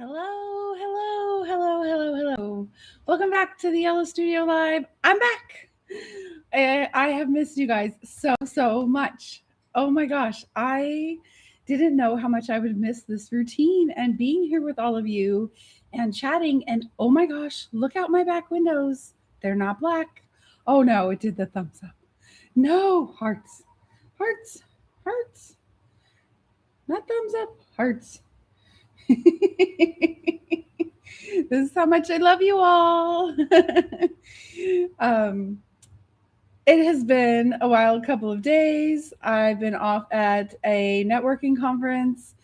Hello, hello, hello, hello, hello. Welcome back to the Yellow Studio Live. I'm back. I have missed you guys so much. Oh my gosh, I didn't know how much I would miss this routine and being here with all of you and chatting. And oh my gosh, look out my back windows. They're not black. Oh no, it did the thumbs up. No, hearts, hearts, hearts, not thumbs up, hearts. This is how much I love you all. um, it has been a wild couple of days. I've been off at a networking conference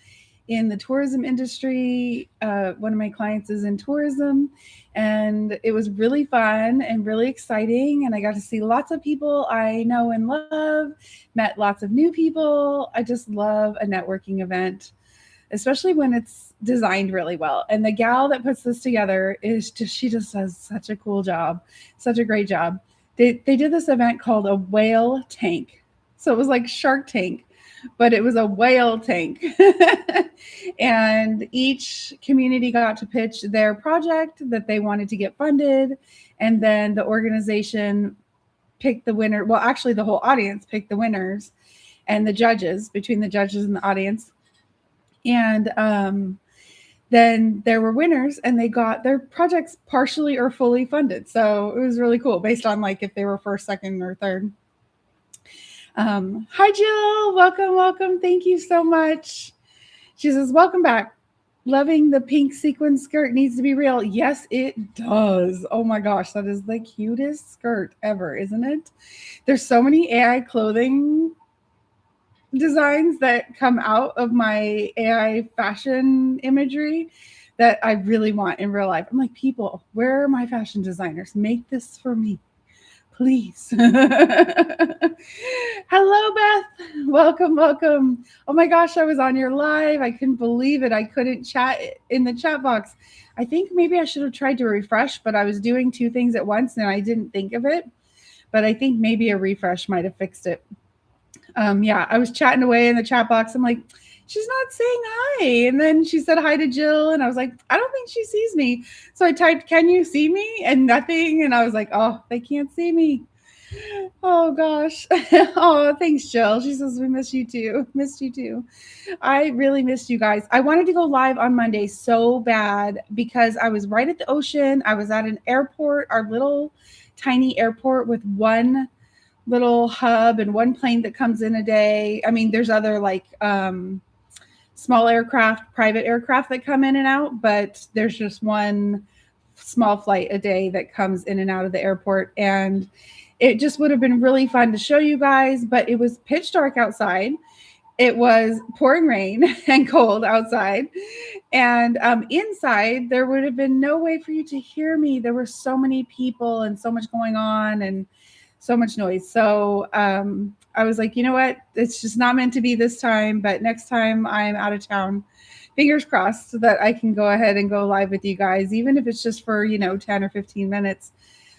in the tourism industry. One of my clients is in tourism, and it was really fun and really exciting. And I got to see lots of people I know and love, met lots of new people. I just love a networking event, especially when it's designed really well. And the gal that puts this together she just does such a cool job, such a great job. They did this event called a whale tank. So it was like Shark Tank, but it was a whale tank. And each community got to pitch their project that they wanted to get funded. And then the organization picked the winner. Well, actually, the whole audience picked the winners and the judges, between the judges and the audience. And then there were winners and they got their projects partially or fully funded. So it was really cool based on like if they were first, second, or third. Hi, Jill. Welcome, welcome. Thank you so much. She says, welcome back. Loving the pink sequin skirt needs to be real. Yes, it does. Oh my gosh, that is the cutest skirt ever, isn't it? There's so many AI clothing designs that come out of my AI fashion imagery that I really want in real life. I'm like, people, where are my fashion designers? Make this for me, please. Hello, Beth. Welcome, welcome. Oh my gosh, I was on your live. I couldn't believe it. I couldn't chat in the chat box. I think maybe I should have tried to refresh, but I was doing two things at once and I didn't think of it. But I think maybe a refresh might have fixed it. Yeah, I was chatting away in the chat box. I'm like, she's not saying hi. And then she said hi to Jill. And I was like, I don't think she sees me. So I typed, can you see me? And nothing. And I was like, oh, they can't see me. Oh, gosh. Oh, thanks, Jill. She says, we miss you too. Missed you too. I really missed you guys. I wanted to go live on Monday so bad because I was right at the ocean. I was at an airport, our little tiny airport with one little hub and one plane that comes in a day. I mean, there's other like small aircraft, private aircraft that come in and out, but there's just one small flight a day that comes in and out of the airport. And it just would have been really fun to show you guys, but it was pitch dark outside. It was pouring rain and cold outside. And inside, there would have been no way for you to hear me. There were so many people and so much going on and so much noise. So I was like, you know what? It's just not meant to be this time. But next time I'm out of town, fingers crossed so that I can go ahead and go live with you guys, even if it's just for, 10 or 15 minutes.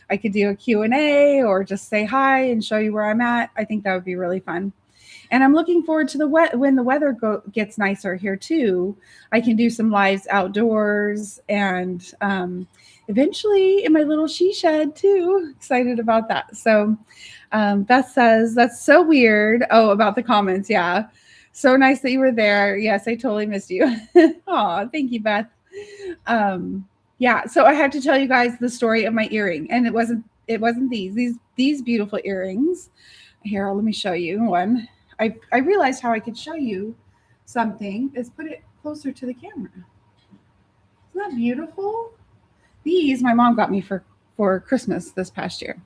I could do a Q&A or just say hi and show you where I'm at. I think that would be really fun. And I'm looking forward to when the weather gets nicer here too. I can do some lives outdoors and eventually in my little she shed too. Excited about that. So Beth says, that's so weird. Oh, about the comments. Yeah. So nice that you were there. Yes, I totally missed you. Oh, thank you, Beth. Yeah. So I have to tell you guys the story of my earring, and it wasn't these beautiful earrings. Here, let me show you one. I realized how I could show you something is put it closer to the camera. Isn't that beautiful? These my mom got me for Christmas this past year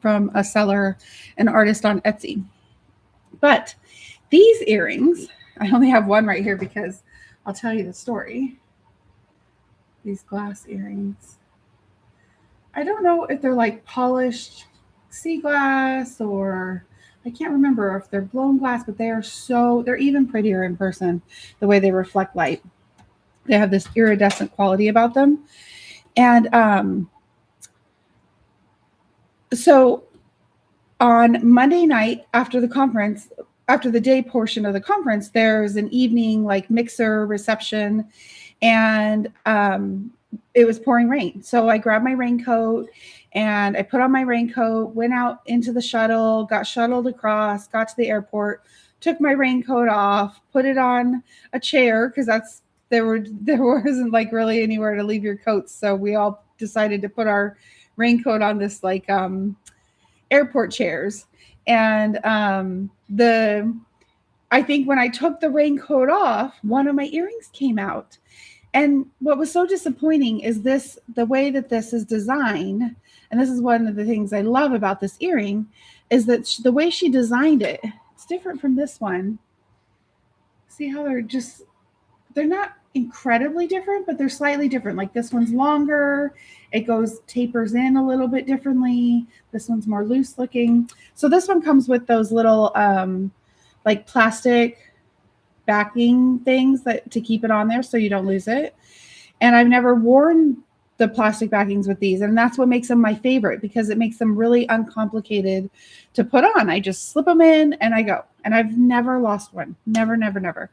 from a seller, an artist on Etsy. But these earrings, I only have one right here because I'll tell you the story. These glass earrings. I don't know if they're like polished sea glass or I can't remember if they're blown glass, but they're even prettier in person, the way they reflect light. They have this iridescent quality about them. And so on Monday night after the conference, after the day portion of the conference, there's an evening like mixer reception. and it was pouring rain. So I grabbed my raincoat and I put on my raincoat, went out into the shuttle, got shuttled across, got to the airport, took my raincoat off, put it on a chair because there wasn't like really anywhere to leave your coats. So we all decided to put our raincoat on this like airport chairs. And the I think when I took the raincoat off, one of my earrings came out. And what was so disappointing is the way that this is designed, and this is one of the things I love about this earring, is that the way she designed it, it's different from this one. See how they're not incredibly different, but they're slightly different. Like this one's longer, it goes tapers in a little bit differently. This one's more loose looking. So this one comes with those little like plastic backing things that to keep it on there so you don't lose it. And I've never worn the plastic backings with these, and that's what makes them my favorite because it makes them really uncomplicated to put on. I just slip them in and I go, and I've never lost one. Never, never, never.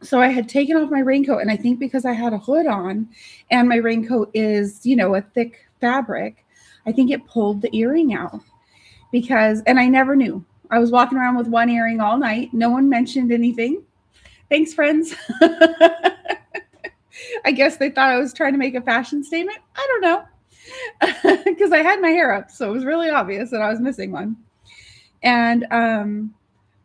So I had taken off my raincoat, and I think because I had a hood on and my raincoat is, a thick fabric, I think it pulled the earring out and I never knew. I was walking around with one earring all night. No one mentioned anything. Thanks, friends. I guess they thought I was trying to make a fashion statement. I don't know. Because I had my hair up, so it was really obvious that I was missing one. And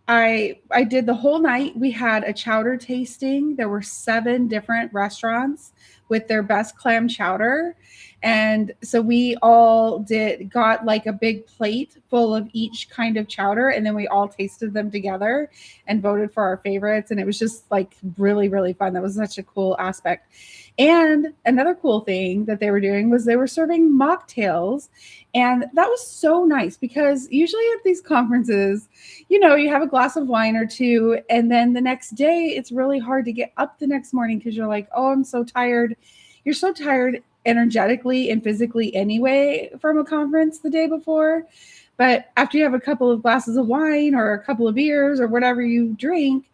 I did the whole night. We had a chowder tasting. There were 7 different restaurants with their best clam chowder. And so we all got like a big plate full of each kind of chowder. And then we all tasted them together and voted for our favorites. And it was just like really, really fun. That was such a cool aspect. And another cool thing that they were doing was they were serving mocktails. And that was so nice because usually at these conferences, you have a glass of wine or two. And then the next day, it's really hard to get up the next morning because you're like, oh, I'm so tired. You're so tired energetically and physically anyway from a conference the day before. But after you have a couple of glasses of wine or a couple of beers or whatever you drink,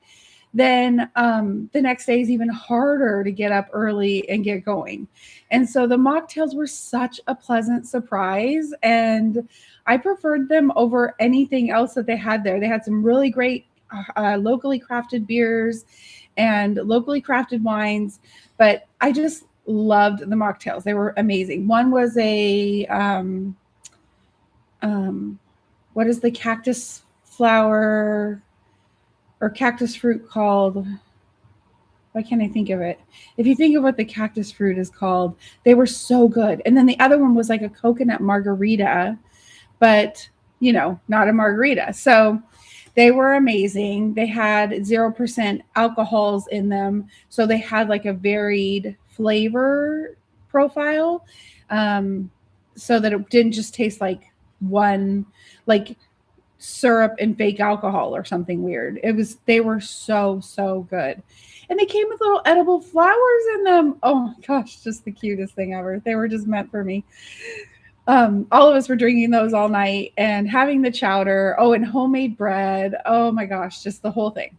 then the next day is even harder to get up early and get going. And so the mocktails were such a pleasant surprise, and I preferred them over anything else that they had there. They had some really great locally crafted beers and locally crafted wines, but I just loved the mocktails. They were amazing. One was a what is the cactus flower or cactus fruit called? Why can't I think of it? If you think of what the cactus fruit is called, they were so good. And then the other one was like a coconut margarita, but not a margarita. So they were amazing. They had 0% alcohols in them. So they had like a varied flavor profile, so that it didn't just taste like one, like syrup and fake alcohol or something weird. They were so, so good. And they came with little edible flowers in them. Oh my gosh, just the cutest thing ever. They were just meant for me. All of us were drinking those all night and having the chowder. Oh, and homemade bread. Oh my gosh, just the whole thing.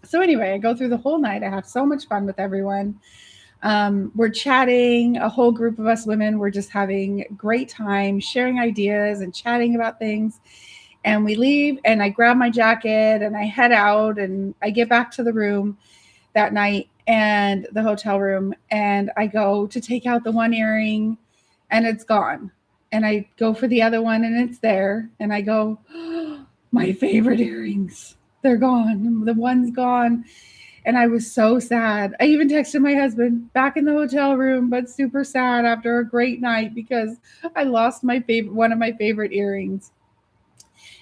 So anyway, I go through the whole night. I have so much fun with everyone. We're chatting, a whole group of us women. We're just having great time, sharing ideas and chatting about things. And we leave, and I grab my jacket and I head out, and I get back to the room that night and the hotel room, and I go to take out the one earring and it's gone. And I go for the other one and it's there. And I go, oh, my favorite earrings, they're gone. The one's gone. And I was so sad. I even texted my husband back in the hotel room, but super sad after a great night because I lost one of my favorite earrings.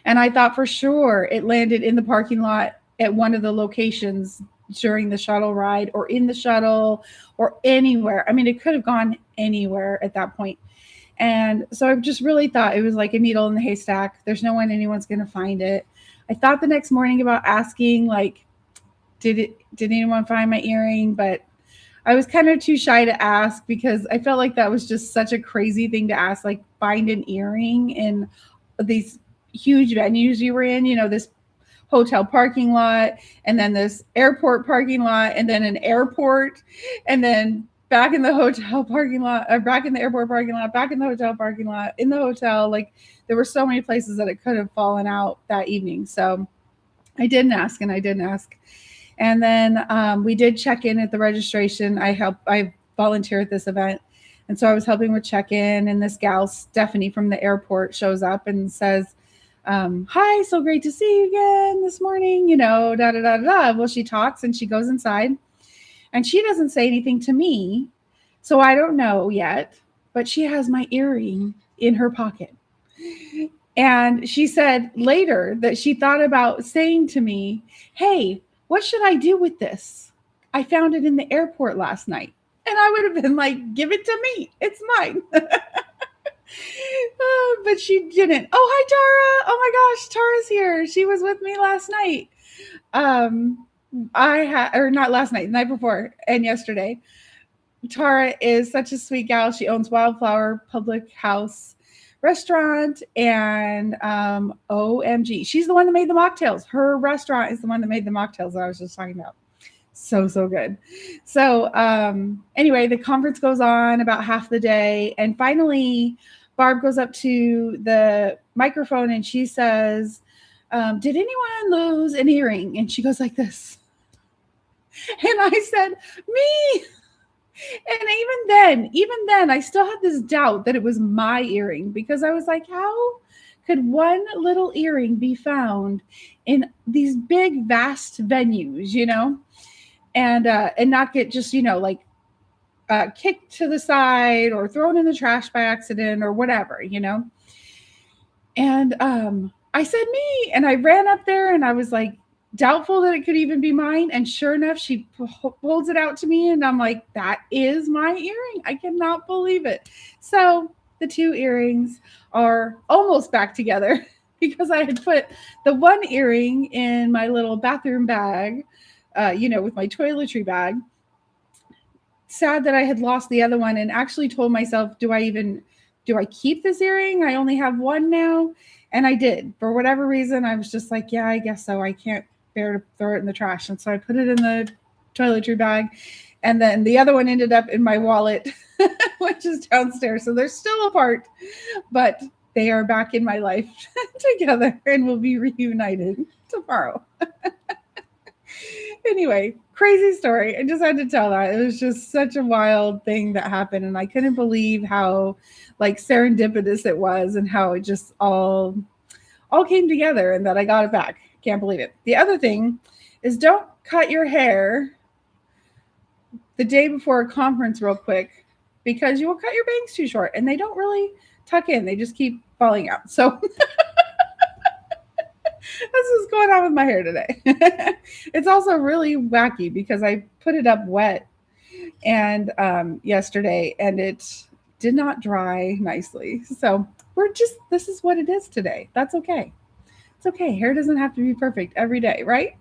And I thought for sure it landed in the parking lot at one of the locations during the shuttle ride or in the shuttle or anywhere. I mean, it could have gone anywhere at that point. And so I just really thought it was like a needle in the haystack. There's no one anyone's going to find it. I thought the next morning about asking, like, did anyone find my earring? But I was kind of too shy to ask because I felt like that was just such a crazy thing to ask, like find an earring in these huge venues you were in, this hotel parking lot, and then this airport parking lot, and then an airport, and then back in the hotel parking lot, or back in the airport parking lot, back in the hotel parking lot, in the hotel. Like there were so many places that it could have fallen out that evening. So I didn't ask, and I didn't ask. And then we did check in at the registration. I volunteer at this event. And so I was helping with check in, and this gal, Stephanie from the airport, shows up and says, hi, so great to see you again this morning, da da da da. Well, she talks and she goes inside, and she doesn't say anything to me. So I don't know yet, but she has my earring in her pocket. And she said later that she thought about saying to me, hey, what should I do with this? I found it in the airport last night. And I would have been like, give it to me. It's mine. But she didn't. Oh, hi, Tara. Oh my gosh, Tara's here. She was with me last night. Or not last night, the night before, and yesterday. Tara is such a sweet gal. She owns Wildflower Public House Restaurant, and OMG, she's the one that made the mocktails. Her restaurant is the one that made the mocktails that I was just talking about. So good. So anyway, the conference goes on about half the day, and finally Barb goes up to the microphone and she says, did anyone lose an earring? And she goes like this. And I said, me. And even then, I still had this doubt that it was my earring, because I was like, how could one little earring be found in these big, vast venues, and not get just, kicked to the side or thrown in the trash by accident or whatever, And I said, me. And I ran up there and I was like, doubtful that it could even be mine. And sure enough, she holds it out to me, and I'm like, that is my earring. I cannot believe it. So the two earrings are almost back together because I had put the one earring in my little bathroom bag, with my toiletry bag. Sad that I had lost the other one, and actually told myself, do I keep this earring? I only have one now. And I did. For whatever reason, I was just like, yeah, I guess so. I can't bear to throw it in the trash. And so I put it in the toiletry bag. And then the other one ended up in my wallet, which is downstairs. So they're still apart, but they are back in my life together and will be reunited tomorrow. Anyway, crazy story. I just had to tell that. It was just such a wild thing that happened. And I couldn't believe how serendipitous it was, and how it just all came together, and that I got it back. Can't believe it. The other thing is, don't cut your hair the day before a conference real quick, because you will cut your bangs too short, and they don't really tuck in. They just keep falling out. So this is going on with my hair today. It's also really wacky because I put it up wet and yesterday, and it did not dry nicely. So this is what it is today. That's okay. It's okay. Hair doesn't have to be perfect every day, right?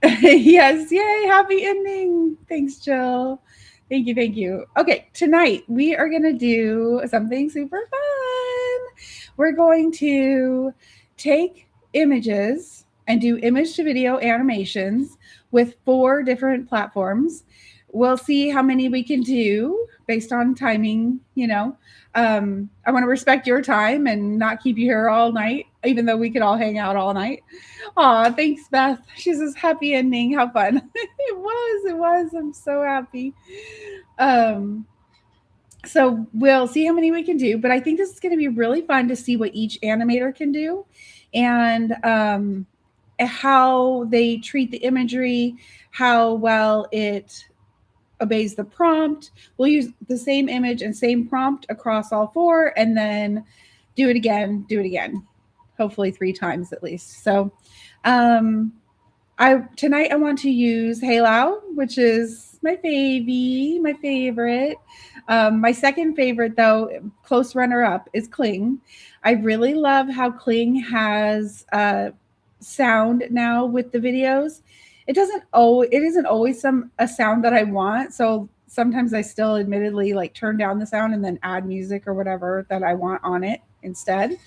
Yes. Yay. Happy ending. Thanks, Jill. Thank you. Okay. Tonight we are going to do something super fun. We're going to take images and do image to video animations with 4 different platforms. We'll see how many we can do based on timing. I want to respect your time and not keep you here all night, even though we could all hang out all night. Aw, thanks, Beth. She says, happy ending. How fun. It was. I'm so happy. So we'll see how many we can do, but I think this is going to be really fun to see what each animator can do, and how they treat the imagery, how well it obeys the prompt. We'll use the same image and same prompt across all 4, and then do it again, hopefully 3 times at least. So tonight I want to use Halo, which is my favorite. My second favorite, though, close runner-up, is Kling. I really love how Kling has sound now with the videos. It isn't always a sound that I want. So sometimes I still admittedly turn down the sound and then add music or whatever that I want on it instead.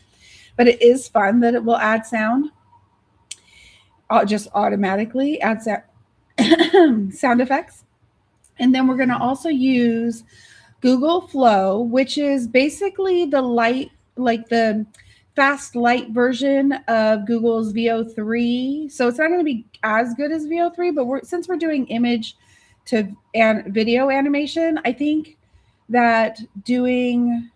but it is fun that it will add sound, just automatically add sound effects. And then we're going to also use Google Flow, which is basically the light, like the fast light version of Google's VO3. So it's not going to be as good as VO3, but since we're doing image to video animation, I think that doing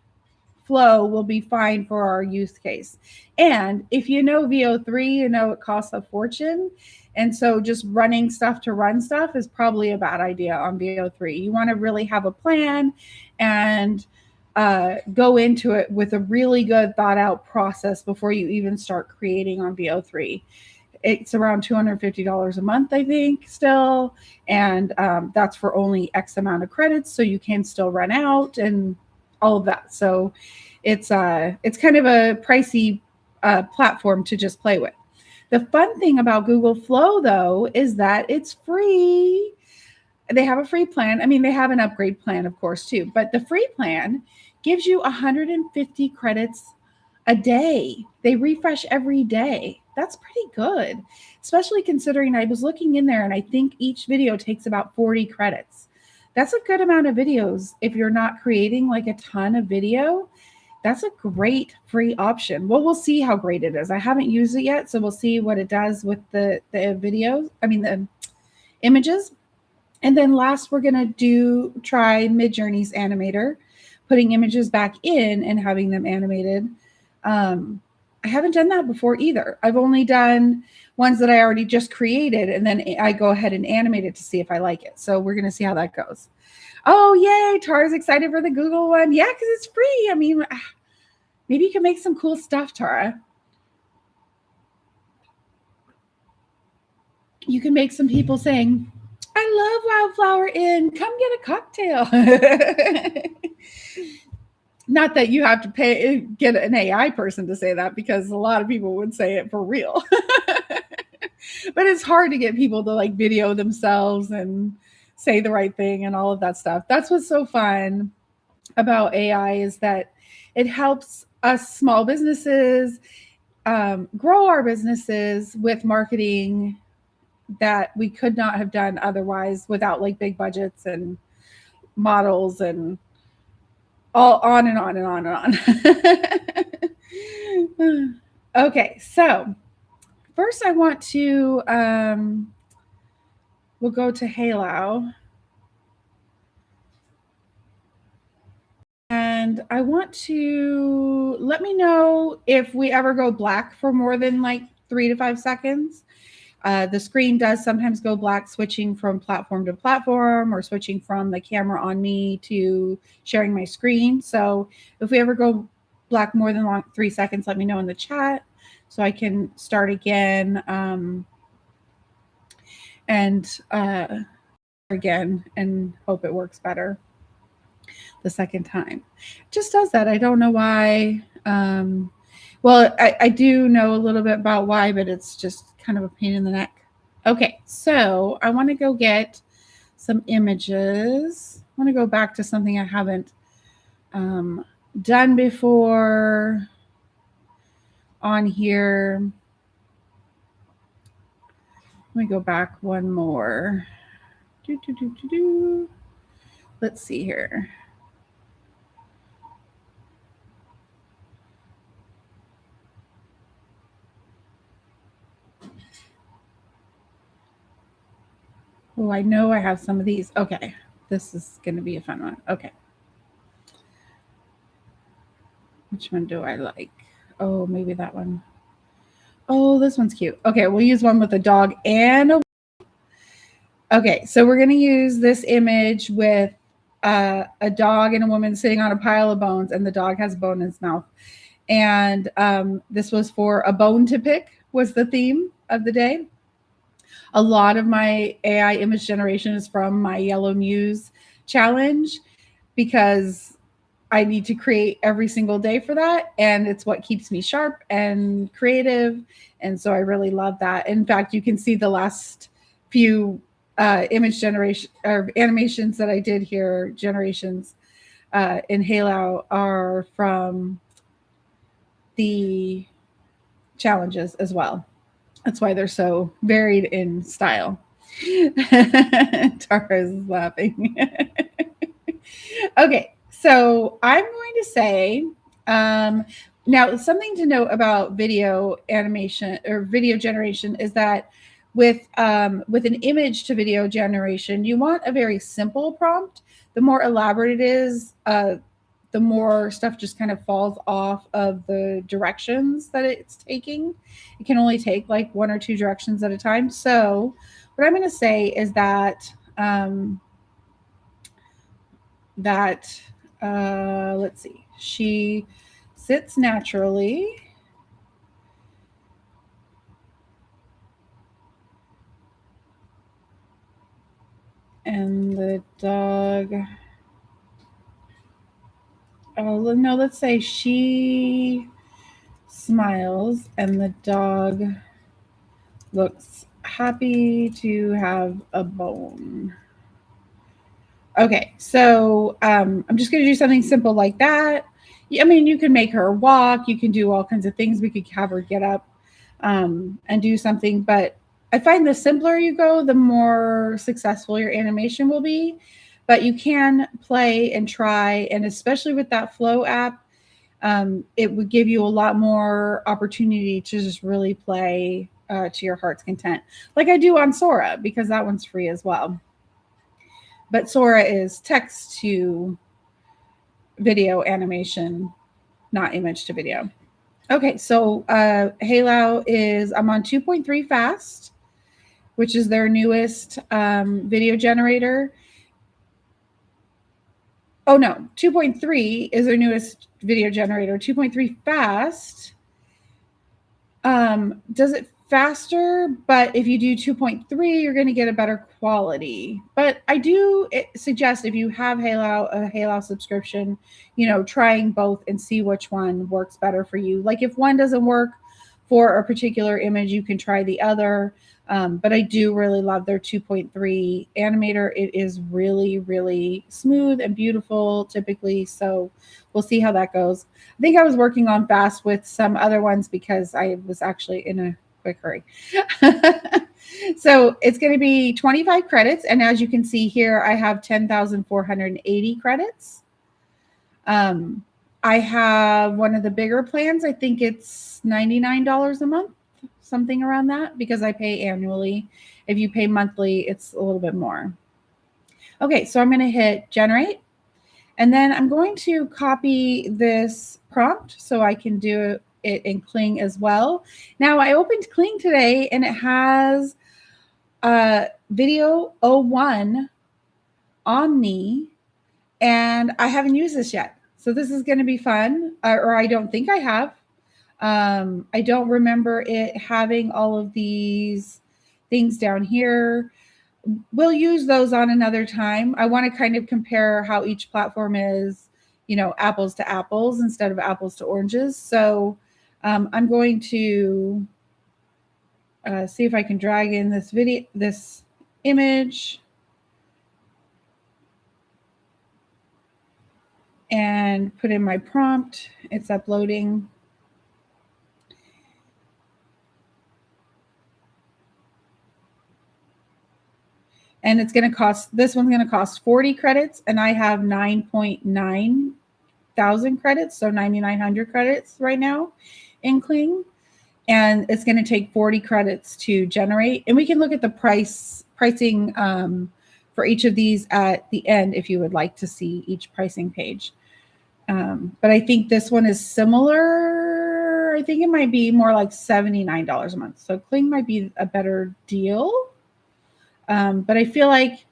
Flow will be fine for our use case. And if you know VO3, you know it costs a fortune. And so just running stuff to run stuff is probably a bad idea on VO3. You want to really have a plan and go into it with a really good thought out process before you even start creating on VO3. It's around $250 a month, I think, still. And that's for only X amount of credits. So you can still run out and all of that. So it's kind of a pricey platform to just play with. The fun thing about Google Flow, though, is that it's free. They have a free plan. I mean, they have an upgrade plan, of course, too. But the free plan gives you 150 credits a day. They refresh every day. That's pretty good, especially considering I was looking in there and I think each video takes about 40 credits. That's a good amount of videos. If you're not creating like a ton of video, that's a great free option. Well, we'll see how great it is. I haven't used it yet, so we'll see what it does with the videos. I mean, the images. And then last, we're going to try Midjourney's animator, putting images back in and having them animated. I haven't done that before either. I've only done ones that I already just created, and then I go ahead and animate it to see if I like it. So we're going to see how that goes. Oh, yay. Tara's excited for the Google one. Yeah, because it's free. I mean, maybe you can make some cool stuff, Tara. You can make some people saying, I love Wildflower Inn. Come get a cocktail. Not that you have to get an AI person to say that, because a lot of people would say it for real. But it's hard to get people to like video themselves and say the right thing and all of that stuff. That's what's so fun about AI, is that it helps us small businesses grow our businesses with marketing that we could not have done otherwise without like big budgets and models and all on and on and on and on. Okay, so first I want to, we'll go to Halo. And I want to let me know if we ever go black for more than like 3 to 5 seconds. The screen does sometimes go black, switching from platform to platform or switching from the camera on me to sharing my screen. So if we ever go black more than 3 seconds, let me know in the chat so I can start again and again and hope it works better the second time. It just does that. I don't know why. Well, I do know a little bit about why, but it's just kind of a pain in the neck. Okay, so I want to go get some images. I want to go back to something I haven't done before on here. Let me go back one more. Let's see here. Oh, I know I have some of these. Okay, this is going to be a fun one. Okay. Which one do I like? Oh, maybe that one. Oh, this one's cute. Okay, we'll use one with a dog and a... Okay, so we're going to use this image with a dog and a woman sitting on a pile of bones, and the dog has a bone in his mouth. And this was for a bone to pick, was the theme of the day. A lot of my AI image generation is from my Yellow Muse challenge, because I need to create every single day for that. And it's what keeps me sharp and creative. And so I really love that. In fact, you can see the last few image generation or animations that I did here, generations in Halo, are from the challenges as well. That's why they're so varied in style. Tara is laughing. Okay, so I'm going to say now something to note about video animation or video generation is that with an image to video generation, you want a very simple prompt. The more elaborate it is, the more stuff just kind of falls off of the directions that it's taking. It can only take like one or two directions at a time. So what I'm going to say is that let's see, she sits naturally, and the dog, oh no, let's say she smiles and the dog looks happy to have a bone. Okay, so I'm just going to do something simple like that. I mean, you can make her walk, you can do all kinds of things. We could have her get up and do something, but I find the simpler you go, the more successful your animation will be. But you can play and try, and especially with that Flow app, it would give you a lot more opportunity to just really play to your heart's content, like I do on Sora, because that one's free as well. But Sora is text to video animation, not image to video. Okay, so Halo is, I'm on 2.3 fast, which is their newest video generator. Oh no, 2.3 is their newest video generator. 2.3 fast does it faster, but if you do 2.3, you're going to get a better quality. But I do suggest, if you have a Halo subscription, trying both and see which one works better for you. Like if one doesn't work for a particular image, you can try the other. But I do really love their 2.3 animator. It is really, really smooth and beautiful typically. So we'll see how that goes. I think I was working on fast with some other ones because I was actually in a quick hurry. So it's going to be 25 credits. And as you can see here, I have 10,480 credits. I have one of the bigger plans. I think it's $99 a month, something around that, because I pay annually. If you pay monthly, it's a little bit more. Okay, so I'm going to hit generate. And then I'm going to copy this prompt so I can do it in Kling as well. Now I opened Kling today and it has Video 01 Omni, and I haven't used this yet. So this is going to be fun, or I don't think I have. I don't remember it having all of these things down here. We'll use those on another time. I want to kind of compare how each platform is, apples to apples instead of apples to oranges. So I'm going to see if I can drag in this image and put in my prompt. It's uploading. And it's going to cost, this one's going to cost 40 credits, and I have 9.9 thousand credits, so 9,900 credits right now in Kling. And it's going to take 40 credits to generate. And we can look at the pricing for each of these at the end if you would like to see each pricing page. But I think this one is similar. I think it might be more like $79 a month. So Kling might be a better deal. But I feel like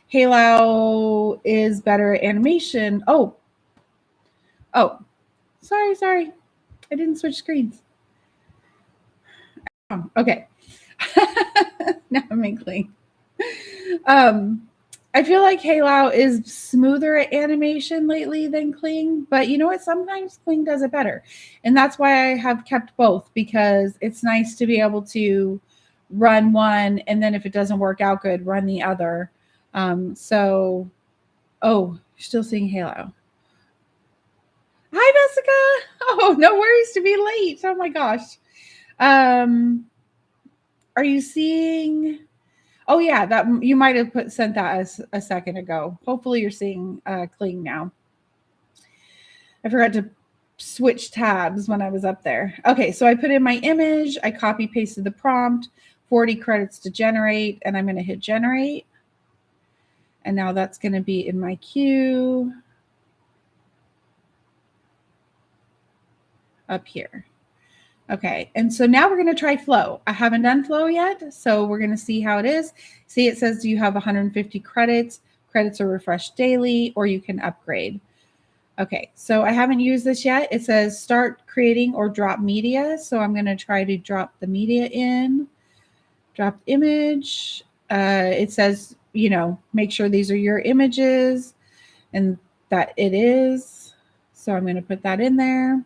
Halo is better at animation. Oh, sorry. I didn't switch screens. Oh, okay. Now I'm in Kling. I feel like Halo is smoother at animation lately than Kling, but you know what? Sometimes Kling does it better. And that's why I have kept both, because it's nice to be able to run one, and then if it doesn't work out good, run the other. Oh, you're still seeing Halo. Hi, Jessica. Oh, no worries to be late. Oh my gosh. Are you seeing? Oh yeah, that you might have sent that as a second ago. Hopefully you're seeing Kling now. I forgot to switch tabs when I was up there. Okay, so I put in my image, I copy pasted the prompt, 40 credits to generate, and I'm going to hit generate. And now that's going to be in my queue up here. Okay, and so now we're going to try flow. I haven't done flow yet, so we're going to see how it is. See, it says, do you have 150 credits? Credits are refreshed daily, or you can upgrade. Okay, so I haven't used this yet. It says start creating or drop media. So I'm going to try to drop the media in, drop image. It says, you know, make sure these are your images and that it is. So I'm going to put that in there.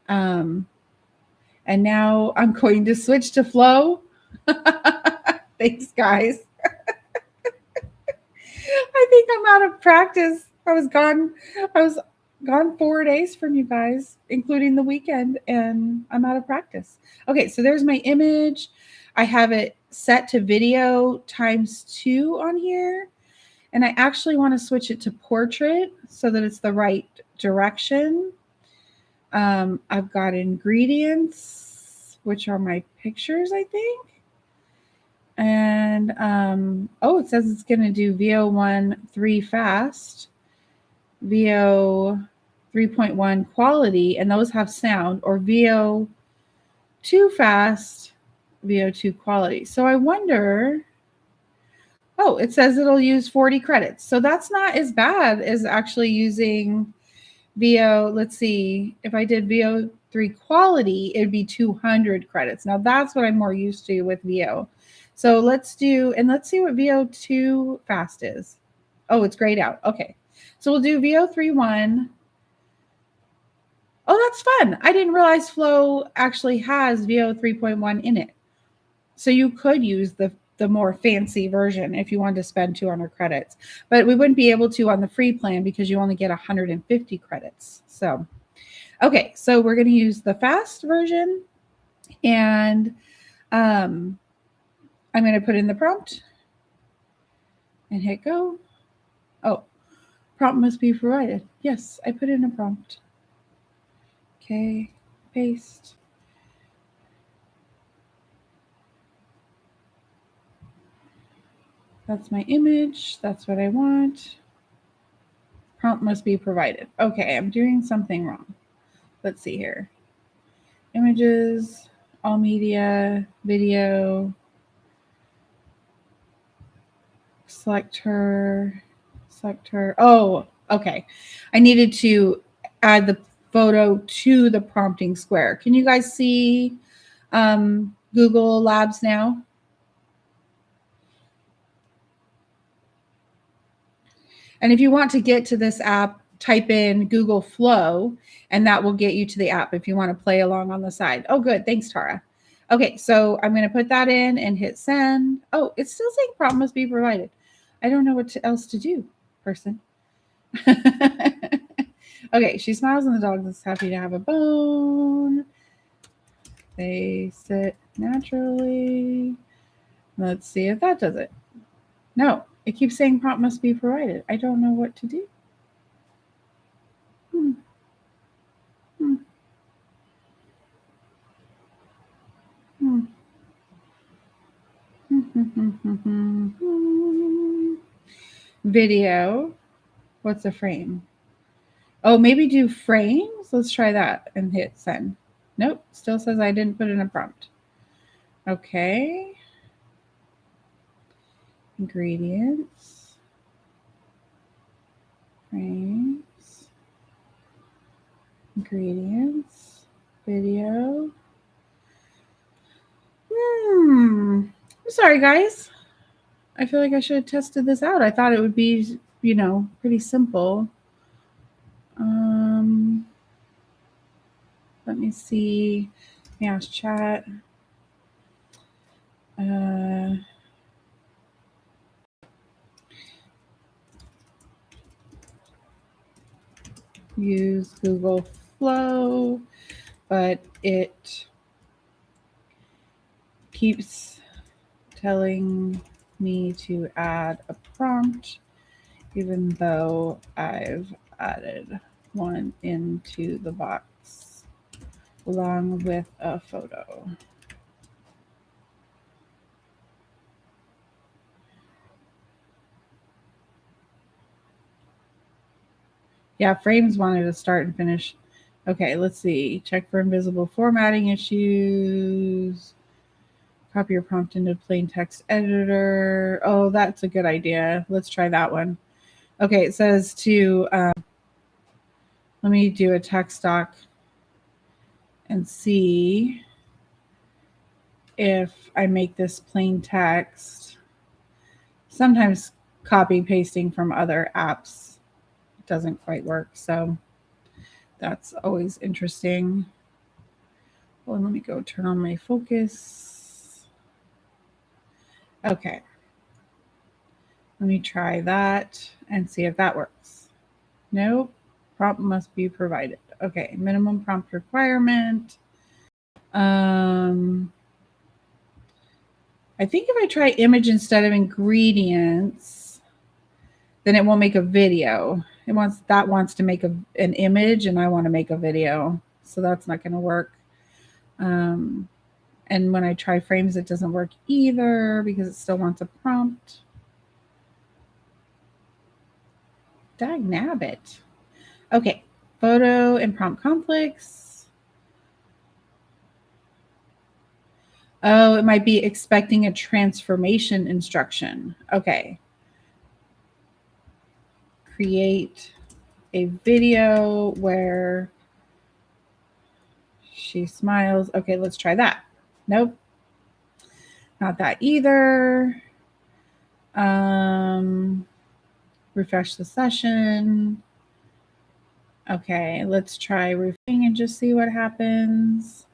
And now I'm going to switch to flow. Thanks, guys. I think I'm out of practice. I was gone 4 days from you guys, including the weekend, and I'm out of practice. Okay, so there's my image. I have it set to video ×2 on here. And I actually want to switch it to portrait so that it's the right direction. I've got ingredients, which are my pictures, I think. And oh, it says it's going to do VO1 3 fast, VO 3.1 quality, and those have sound, or VO 2 fast, VO 2 quality. So I wonder, oh, it says it'll use 40 credits. So that's not as bad as actually using VO. Let's see, if I did VO 3 quality, it'd be 200 credits. Now that's what I'm more used to with VO. So let's do, and let's see what VO2 fast is. Oh, it's grayed out. Okay. So we'll do VO3.1. Oh, that's fun. I didn't realize Flow actually has VO 3.1 in it. So you could use the more fancy version if you wanted to spend 200 credits. But we wouldn't be able to on the free plan because you only get 150 credits. So, okay. So we're going to use the fast version. And I'm going to put in the prompt and hit go. Oh, prompt must be provided. Yes, I put in a prompt. Okay, paste. That's my image. That's what I want. Prompt must be provided. Okay, I'm doing something wrong. Let's see here. Images, all media, video, select her. Oh, okay. I needed to add the photo to the prompting square. Can you guys see Google Labs now? And if you want to get to this app, type in Google Flow, and that will get you to the app if you want to play along on the side. Oh, good. Thanks, Tara. Okay, so I'm going to put that in and hit send. Oh, it's still saying prompt must be provided. I don't know what else to do, person. Okay, she smiles and the dog is happy to have a bone. They sit naturally. Let's see if that does it. No, it keeps saying prompt must be provided. I don't know what to do. Video. What's a frame? Oh, maybe do frames. Let's try that and hit send. Nope, still says I didn't put in a prompt. Okay. Ingredients. Frames. Ingredients. Video. I'm sorry, guys. I feel like I should have tested this out. I thought it would be, you know, pretty simple. Let me see. Let me ask chat. Use Google Flow, but it keeps telling me to add a prompt, even though I've added one into the box along with a photo. Yeah, frames wanted to start and finish. Okay, let's see. Check for invisible formatting issues. Copy your prompt into plain text editor. Oh, that's a good idea. Let's try that one. Okay, it says to, let me do a text doc and see if I make this plain text. Sometimes copy pasting from other apps doesn't quite work, so that's always interesting. Well, let me go turn on my focus. Okay. Let me try that and see if that works. Nope. Prompt must be provided. Okay. Minimum prompt requirement. I think if I try image instead of ingredients, then it won't make a video. It wants to make an image, and I want to make a video. So that's not going to work. And when I try frames, it doesn't work either because it still wants a prompt. Dagnabbit. Okay, photo and prompt conflicts. Oh, it might be expecting a transformation instruction. Okay. Create a video where she smiles. Okay, let's try that. Nope. Not that either. Refresh the session. Okay, let's try roofing and just see what happens.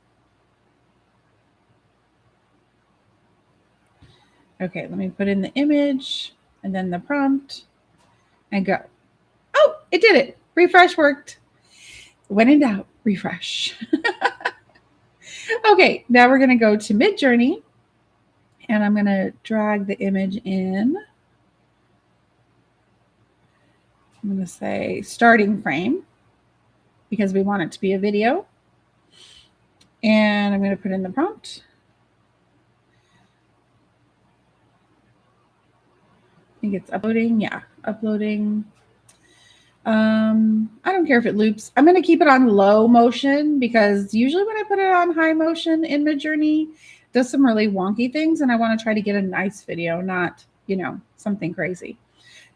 Okay, let me put in the image and then the prompt and go. Oh, it did it. Refresh worked. When in doubt, refresh. Okay, now we're going to go to Midjourney and I'm going to drag the image in. I'm going to say starting frame because we want it to be a video. And I'm going to put in the prompt. I think it's uploading. Yeah, uploading. I don't care if it loops. I'm going to keep it on low motion because usually when I put it on high motion in Midjourney, it does some really wonky things. And I want to try to get a nice video, not, something crazy.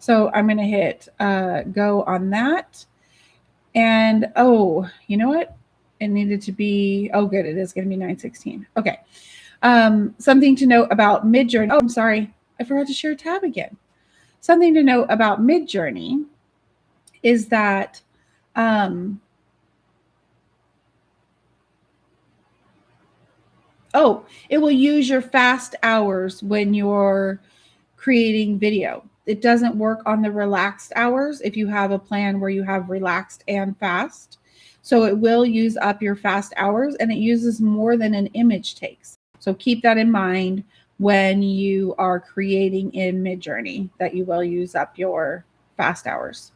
So I'm going to hit go on that. And, oh, you know what? It needed to be, oh, good. It is going to be 9:16. Okay. Something to note about Midjourney. Oh, I'm sorry. I forgot to share a tab again. Something to note about Midjourney is that it will use your fast hours when you're creating video. It doesn't work on the relaxed hours if you have a plan where you have relaxed and fast. So it will use up your fast hours and it uses more than an image takes. So keep that in mind when you are creating in Midjourney, that you will use up your fast hours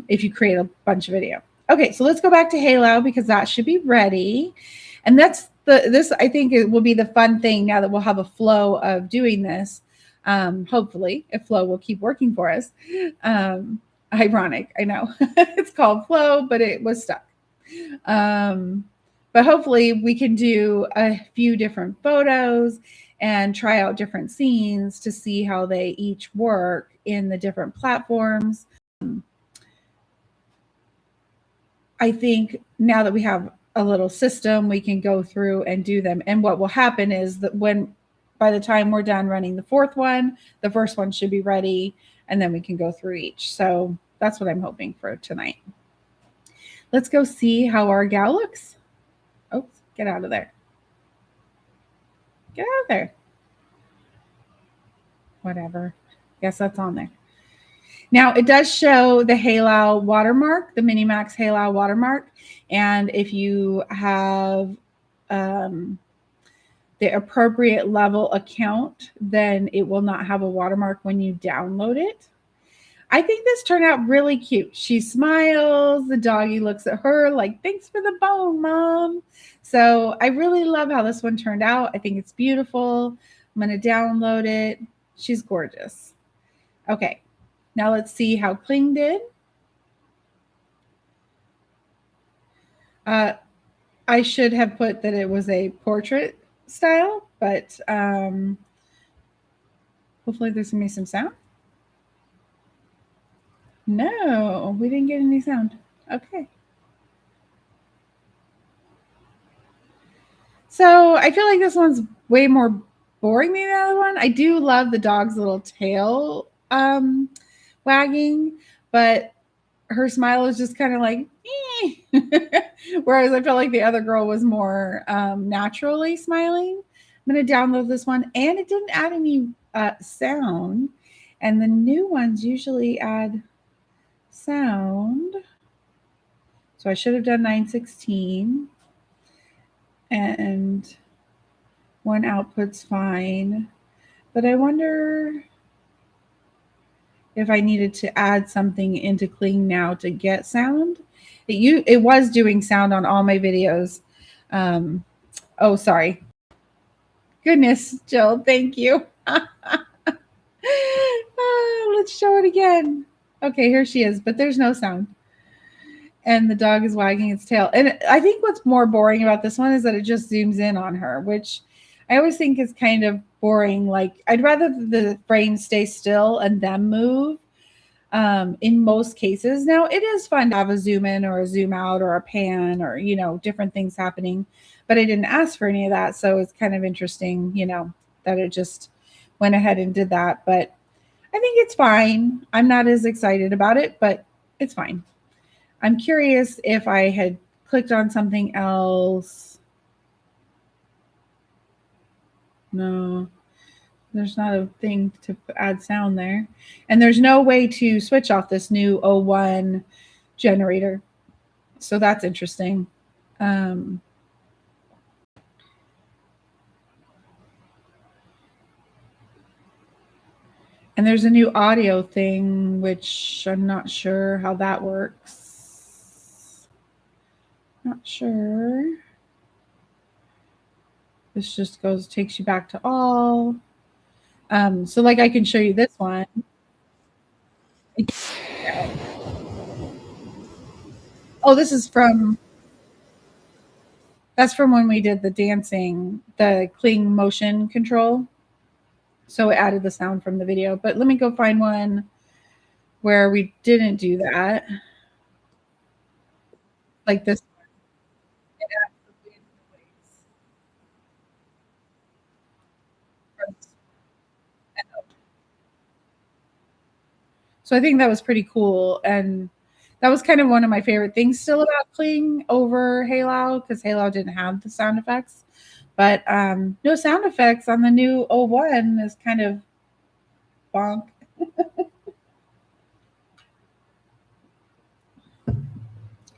if you create a bunch of video. Okay, so let's go back to Halo because that should be ready. And this I think it will be the fun thing now that we'll have a flow of doing this. Hopefully, if flow will keep working for us. Ironic, I know. It's called flow, but it was stuck. But hopefully we can do a few different photos and try out different scenes to see how they each work in the different platforms. I think now that we have a little system, we can go through and do them. And what will happen is that by the time we're done running the fourth one, the first one should be ready, and then we can go through each. So that's what I'm hoping for tonight. Let's go see how our gal looks. Oops, get out of there. Get out of there. Whatever. Guess that's on there. Now, it does show the Halo watermark, the Minimax Halo watermark. And if you have the appropriate level account, then it will not have a watermark when you download it. I think this turned out really cute. She smiles, the doggy looks at her like, thanks for the bone, Mom. So I really love how this one turned out. I think it's beautiful. I'm going to download it. She's gorgeous. Okay, now let's see how Kling did. I should have put that it was a portrait style, but hopefully there's going to be some sound. No, we didn't get any sound. Okay. So I feel like this one's way more boring than the other one. I do love the dog's little tail wagging, but her smile is just kind of like, eh. Whereas I felt like the other girl was more naturally smiling. I'm going to download this one, and it didn't add any sound. And the new ones usually add sound. So I should have done 916. And one output's fine. But I wonder if I needed to add something into Kling now to get sound. It was doing sound on all my videos. Oh, sorry. Goodness, Jill, thank you. Let's show it again. Okay, here she is, but there's no sound. And the dog is wagging its tail. And I think what's more boring about this one is that it just zooms in on her, which I always think is kind of boring. Like, I'd rather the frame stay still and them move in most cases. Now, it is fun to have a zoom in or a zoom out or a pan or, different things happening. But I didn't ask for any of that. So it's kind of interesting, that it just went ahead and did that. But I think it's fine. I'm not as excited about it, but it's fine. I'm curious if I had clicked on something else. No, there's not a thing to add sound there. And there's no way to switch off this new 01 generator. So that's interesting. And there's a new audio thing, which I'm not sure how that works. Not sure. This just takes you back to all. So like I can show you this one. Oh, that's from when we did the dancing, the Kling motion control. So it added the sound from the video. But let me go find one where we didn't do that. Like this. So I think that was pretty cool. And that was kind of one of my favorite things still about Kling over Halo, because Halo didn't have the sound effects. But no sound effects on the new 01 is kind of bonk.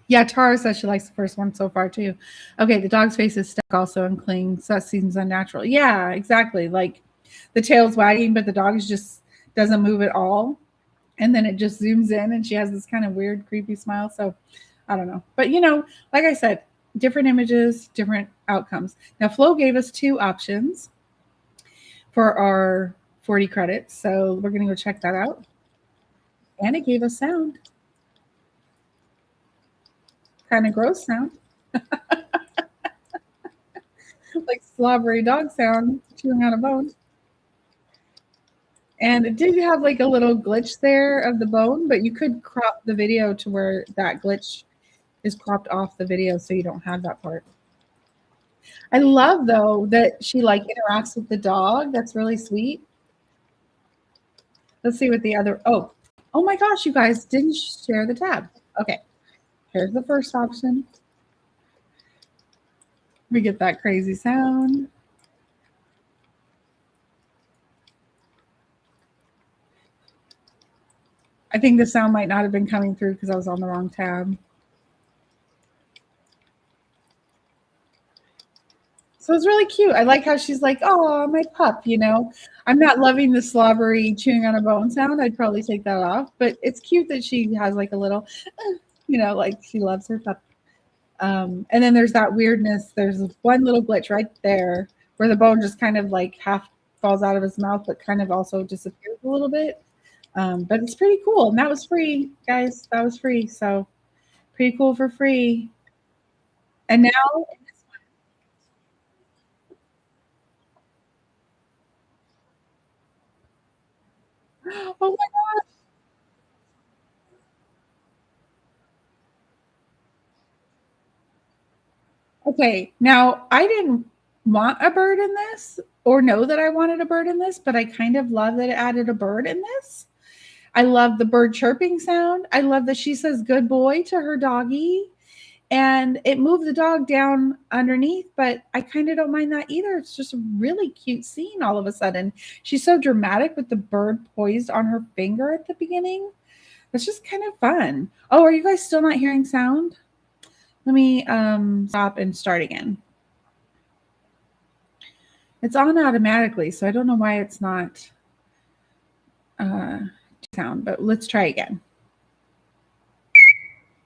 Yeah, Tara says she likes the first one so far too. Okay, the dog's face is stuck also in Kling, so that seems unnatural. Yeah, exactly. Like the tail's wagging, but the dog just doesn't move at all. And then it just zooms in and she has this kind of weird, creepy smile. So I don't know. But like I said, different images, different outcomes. Now Flo gave us 2 options for our 40 credits. So we're going to go check that out. And it gave us sound. Kind of gross sound. Like slobbery dog sound, chewing on a bone. And it did have like a little glitch there of the bone, but you could crop the video to where that glitch is cropped off the video so you don't have that part. I love though that she like interacts with the dog. That's really sweet. Let's see what the other oh my gosh, you guys didn't share the tab. Okay. Here's the first option. We get that crazy sound. I think the sound might not have been coming through because I was on the wrong tab. So it's really cute. I like how she's like, "Oh, my pup," you know? I'm not loving the slobbery chewing on a bone sound. I'd probably take that off, but it's cute that she has like a little, like she loves her pup. And then there's that weirdness. There's one little glitch right there where the bone just kind of like half falls out of his mouth, but kind of also disappears a little bit. But it's pretty cool. And that was free, guys. That was free. So pretty cool for free. And now, oh my God. Okay. Now, I didn't want a bird in this or know that I wanted a bird in this, but I kind of love that it added a bird in this. I love the bird chirping sound. I love that she says good boy to her doggy. And it moved the dog down underneath, but I kind of don't mind that either. It's just a really cute scene all of a sudden. She's so dramatic with the bird poised on her finger at the beginning. It's just kind of fun. Oh, are you guys still not hearing sound? Let me stop and start again. It's on automatically, so I don't know why it's not uh, sound, but let's try again.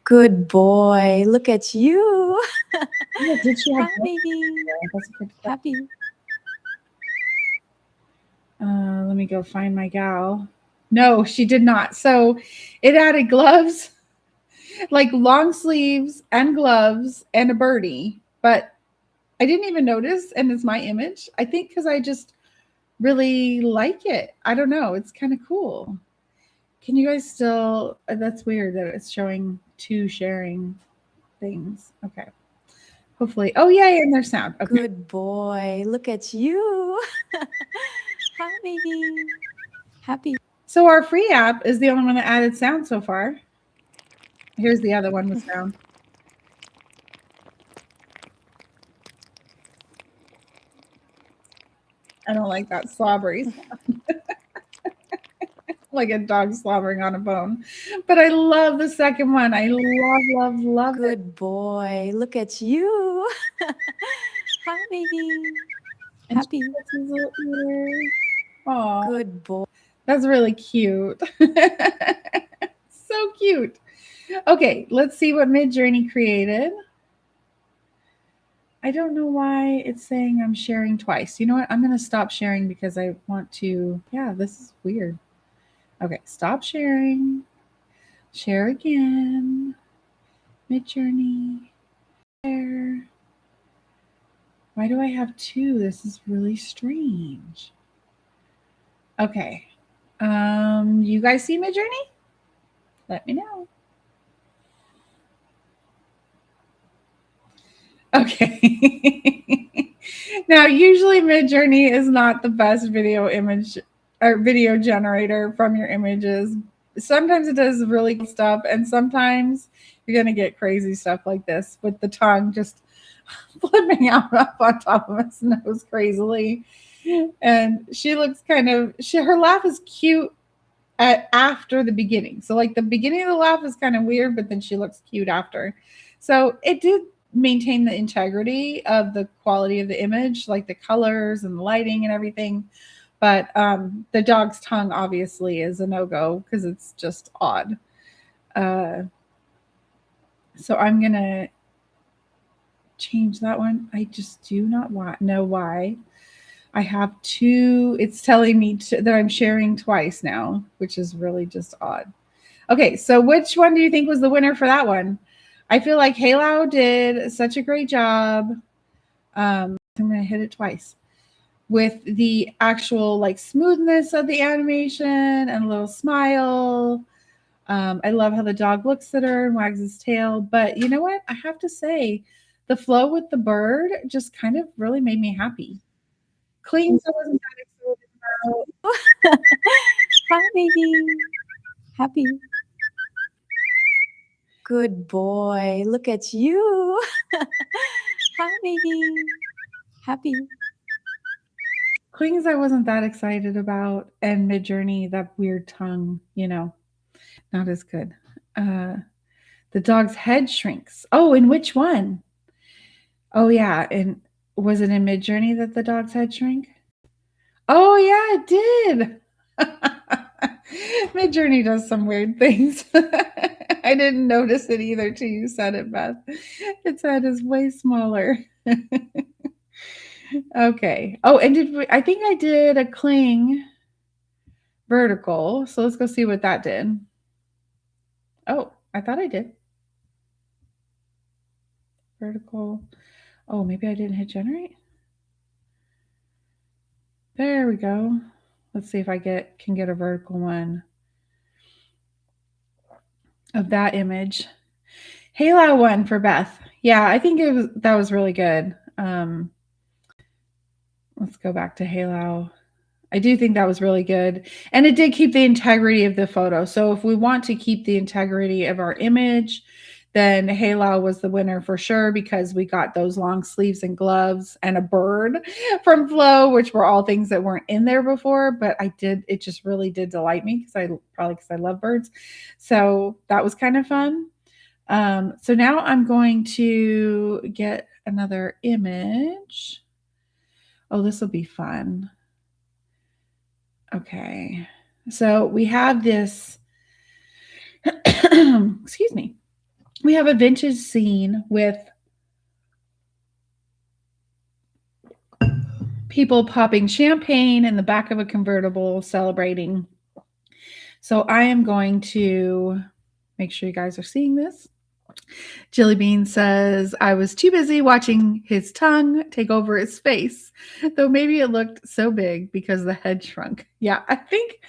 Good boy. Look at you. Yeah, did she have Hi, baby. Happy. let me go find my gal. No, she did not. So it added gloves, like long sleeves and gloves and a birdie, but I didn't even notice. And it's my image. I think because I just really like it. I don't know. It's kind of cool. Can you guys still? That's weird that it's showing two sharing things. Okay. Hopefully. Oh, yeah. And there's sound. Okay. Good boy. Look at you. Hi, baby. Happy. So our free app is the only one that added sound so far. Here's the other one with sound. I don't like that slobbery sound. Like a dog slobbering on a bone. But I love the second one. I love it. Good boy. Look at you. Hi, baby. And Happy. she puts his little ear. Aw, Good boy. that's really cute. So cute. Okay, let's see what Midjourney created. I don't know why it's saying I'm sharing twice. You know what? I'm going to stop sharing because I want to. Yeah, this is weird. Okay, stop sharing. Share again. Midjourney. Share. Why do I have two? This is really strange. Okay. You guys see Midjourney? Let me know. Okay. Now, usually Midjourney is not the best video image or video generator from your images. Sometimes it does really cool stuff, and sometimes you're gonna get crazy stuff like this with the tongue just flipping out up on top of its nose crazily. And she looks kind of her laugh is cute at after the beginning. So like the beginning of the laugh is kind of weird, but then she looks cute after. So it did maintain the integrity of the quality of the image, like the colors and the lighting and everything. But the dog's tongue obviously is a no go because it's just odd. Uh, so I'm gonna change that one. I just do not know why. I have two. It's telling me that I'm sharing twice now, which is really just odd. Okay, so which one do you think was the winner for that one? I feel like Halo did such a great job. I'm gonna hit it twice with the actual like smoothness of the animation and a little smile. I love how the dog looks at her and wags his tail. But you know what? I have to say, the flow with the bird just kind of really made me happy. Cleans I wasn't that excited about. Hi, baby. Happy. Good boy. Look at you. Hi, baby. Happy. Clings I wasn't that excited about, and Midjourney, that weird tongue, not as good. Uh, the dog's head shrinks. Oh, and which one? Oh yeah, and Was it in Midjourney that the dog's head shrank? Oh yeah, it did. Midjourney does some weird things. I didn't notice it either till you said it, Beth. Its head is way smaller. Okay. Oh, and I think I did a cling vertical. So let's go see what that did. Oh, I thought I did. Vertical. Oh, maybe I didn't hit generate. There we go. Let's see if I can get a vertical one of that image. Halo one for Beth. Yeah, I think that was really good. Let's go back to Halo. I do think that was really good. And it did keep the integrity of the photo. So if we want to keep the integrity of our image, then Halo was the winner for sure because we got those long sleeves and gloves and a bird from Flo, which were all things that weren't in there before. But it just really did delight me because I love birds. So that was kind of fun. So now I'm going to get another image. Oh, this will be fun. Okay. So we have this, excuse me, we have a vintage scene with people popping champagne in the back of a convertible celebrating. So I am going to make sure you guys are seeing this. Jilly Bean says, I was too busy watching his tongue take over his face, though maybe it looked so big because the head shrunk. Yeah, I think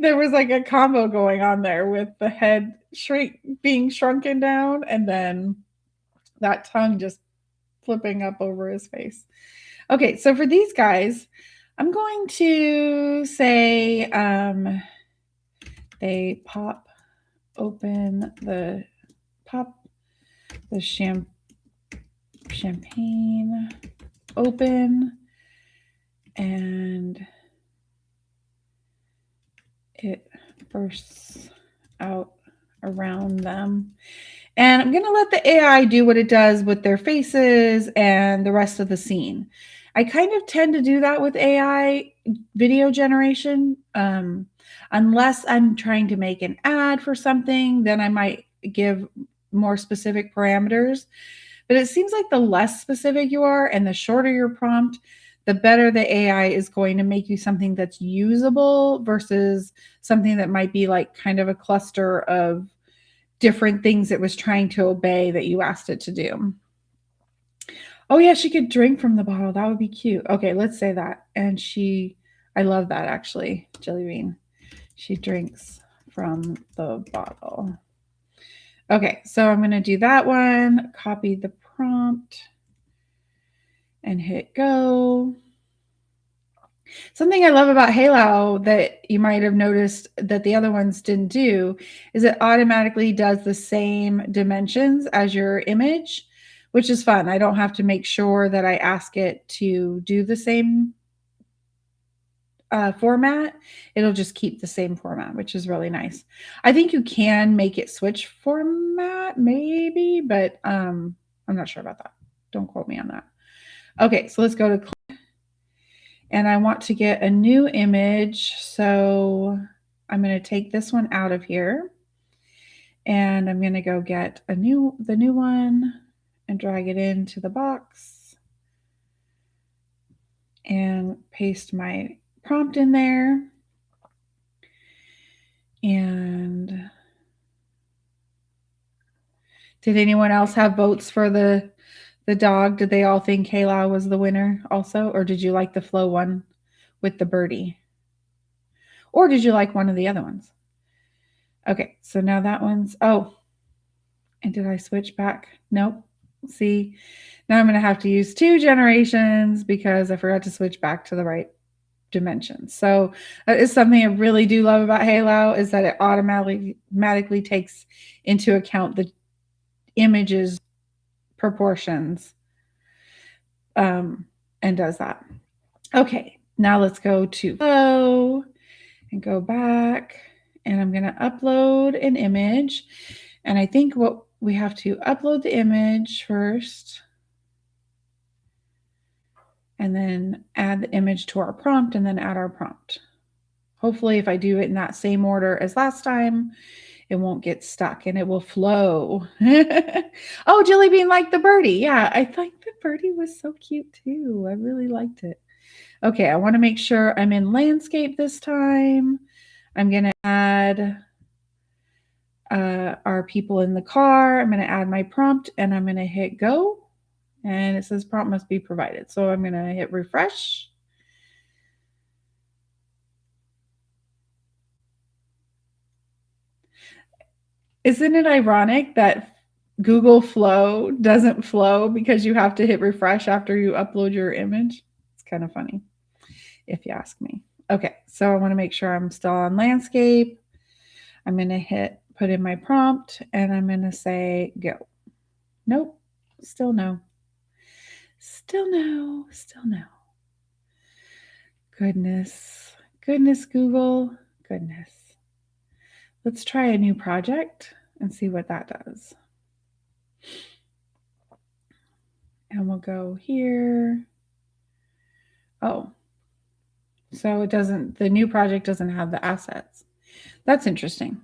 there was like a combo going on there with the head being shrunken down and then that tongue just flipping up over his face. Okay, so for these guys, I'm going to say they pop the champagne open and it bursts out around them. And I'm going to let the AI do what it does with their faces and the rest of the scene. I kind of tend to do that with AI video generation. Unless I'm trying to make an ad for something, then I might give more specific parameters. But it seems like the less specific you are and the shorter your prompt, the better the AI is going to make you something that's usable versus something that might be like kind of a cluster of different things it was trying to obey that you asked it to do. Oh yeah, she could drink from the bottle. That would be cute. Okay, let's say that. And I love that actually, Jelly Bean. She drinks from the bottle. Okay, so I'm going to do that one, copy the prompt and hit go. Something I love about Halo that you might have noticed that the other ones didn't do is it automatically does the same dimensions as your image, which is fun. I don't have to make sure that I ask it to do the same format. It'll just keep the same format, which is really nice. I think you can make it switch format maybe, but I'm not sure about that. Don't quote me on that. Okay, so let's go to and I want to get a new image. So I'm going to take this one out of here and I'm going to go get the new one and drag it into the box and paste my prompt in there. And did anyone else have votes for the dog? Did they all think Kayla was the winner also? Or did you like the Flo one with the birdie? Or did you like one of the other ones? Okay, so now that one's, oh, and did I switch back? Nope. See, now I'm going to have to use 2 generations because I forgot to switch back to the right dimensions. So that is something I really do love about Halo is that it automatically takes into account the image's proportions and does that. Okay, now let's go to Flow and go back and I'm going to upload an image. And I think what we have to upload the image first. and then add the image to our prompt and then add our prompt. Hopefully, if I do it in that same order as last time, it won't get stuck and it will flow. Oh, Jelly Bean liked the birdie. Yeah, I think the birdie was so cute too. I really liked it. Okay, I want to make sure I'm in landscape this time. I'm going to add our people in the car. I'm going to add my prompt and I'm going to hit go. And it says prompt must be provided. So I'm going to hit refresh. Isn't it ironic that Google Flow doesn't flow because you have to hit refresh after you upload your image? It's kind of funny, if you ask me. Okay, so I want to make sure I'm still on landscape. I'm going to hit put in my prompt and I'm going to say go. Nope, still no. Still no, still no. Goodness, goodness, Google, goodness. Let's try a new project and see what that does. And we'll go here. Oh, so it doesn't, the new project doesn't have the assets. That's interesting.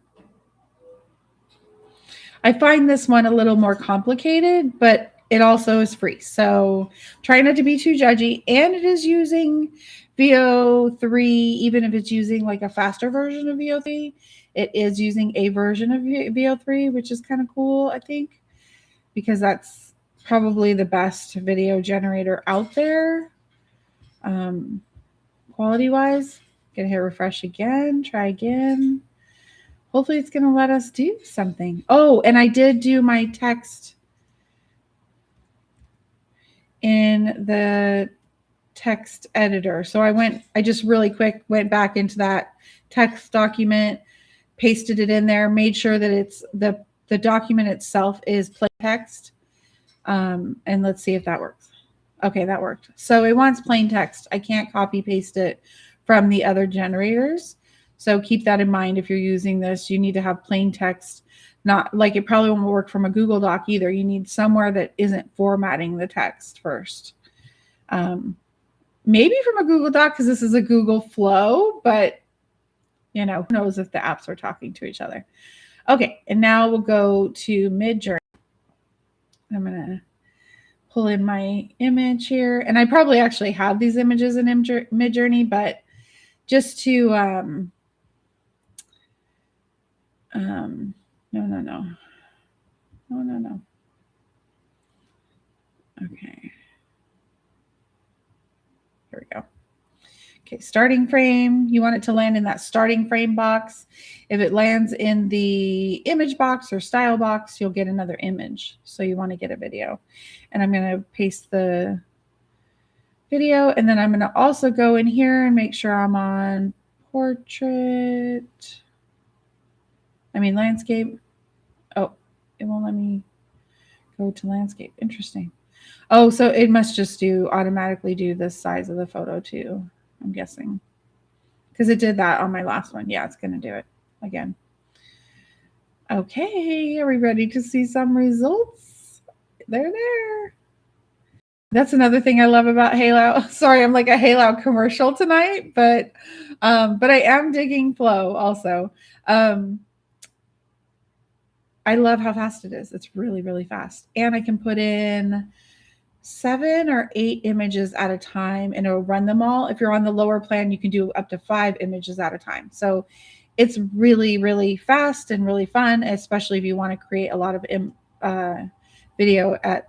I find this one a little more complicated, but it also is free. So try not to be too judgy. And it is using VO3, even if it's using like a faster version of VO3, it is using a version of VO3, which is kind of cool, I think, because that's probably the best video generator out there. Quality wise, gonna hit refresh again, try again. Hopefully it's gonna let us do something. Oh, and I did do my text in the text editor. So I just really quick went back into that text document, pasted it in there, made sure that it's the document itself is plain text. And let's see if that works. Okay, that worked. So it wants plain text. I can't copy paste it from the other generators. So keep that in mind. If you're using this, you need to have plain text. Not like it probably won't work from a Google Doc either. You need somewhere that isn't formatting the text first. Maybe from a Google Doc because this is a Google Flow, but who knows if the apps are talking to each other. Okay, and now we'll go to Midjourney. I'm going to pull in my image here. And I probably actually have these images in Midjourney, but just to, no. Okay. Here we go. Okay, starting frame. You want it to land in that starting frame box. If it lands in the image box or style box, you'll get another image. So you want to get a video. And I'm going to paste the video. And then I'm going to also go in here and make sure I'm on landscape. Oh, it won't let me go to landscape. Interesting. Oh, so it must just automatically do the size of the photo too, I'm guessing. Because it did that on my last one. Yeah, it's going to do it again. Okay, are we ready to see some results? They're there. That's another thing I love about Halo. Sorry, I'm like a Halo commercial tonight, but I am digging Flow also. I love how fast it is. It's really, really fast. And I can put in 7 or 8 images at a time and it'll run them all. If you're on the lower plan, you can do up to 5 images at a time. So it's really, really fast and really fun, especially if you want to create a lot of video at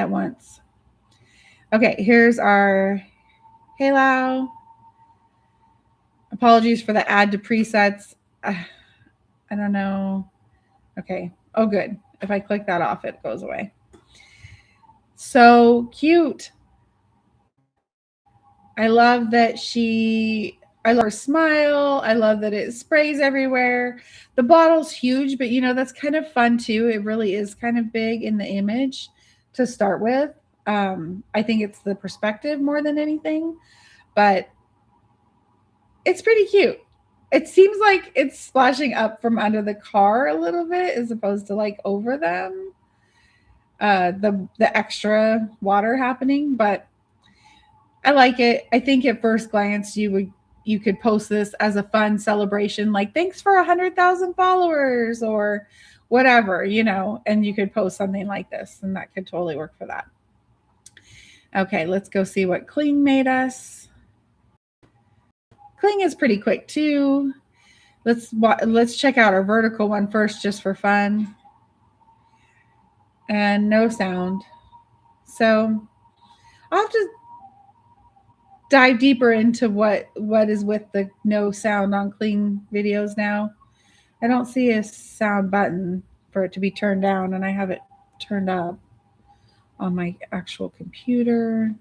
once. Okay, here's our Halo. Apologies for the add to presets. I don't know. Okay. Oh, good. If I click that off, it goes away. So cute. I love that I love her smile. I love that it sprays everywhere. The bottle's huge, but that's kind of fun too. It really is kind of big in the image to start with. I think it's the perspective more than anything, but it's pretty cute. It seems like it's splashing up from under the car a little bit as opposed to like over them. The extra water happening, but I like it. I think at first glance you could post this as a fun celebration, like thanks for 100,000 followers or whatever, and you could post something like this, and that could totally work for that. Okay, let's go see what Kling made us. Kling is pretty quick too. Let's check out our vertical one first, just for fun. And no sound. So I'll have to dive deeper into what is with the no sound on Kling videos now. I don't see a sound button for it to be turned down, and I have it turned up on my actual computer.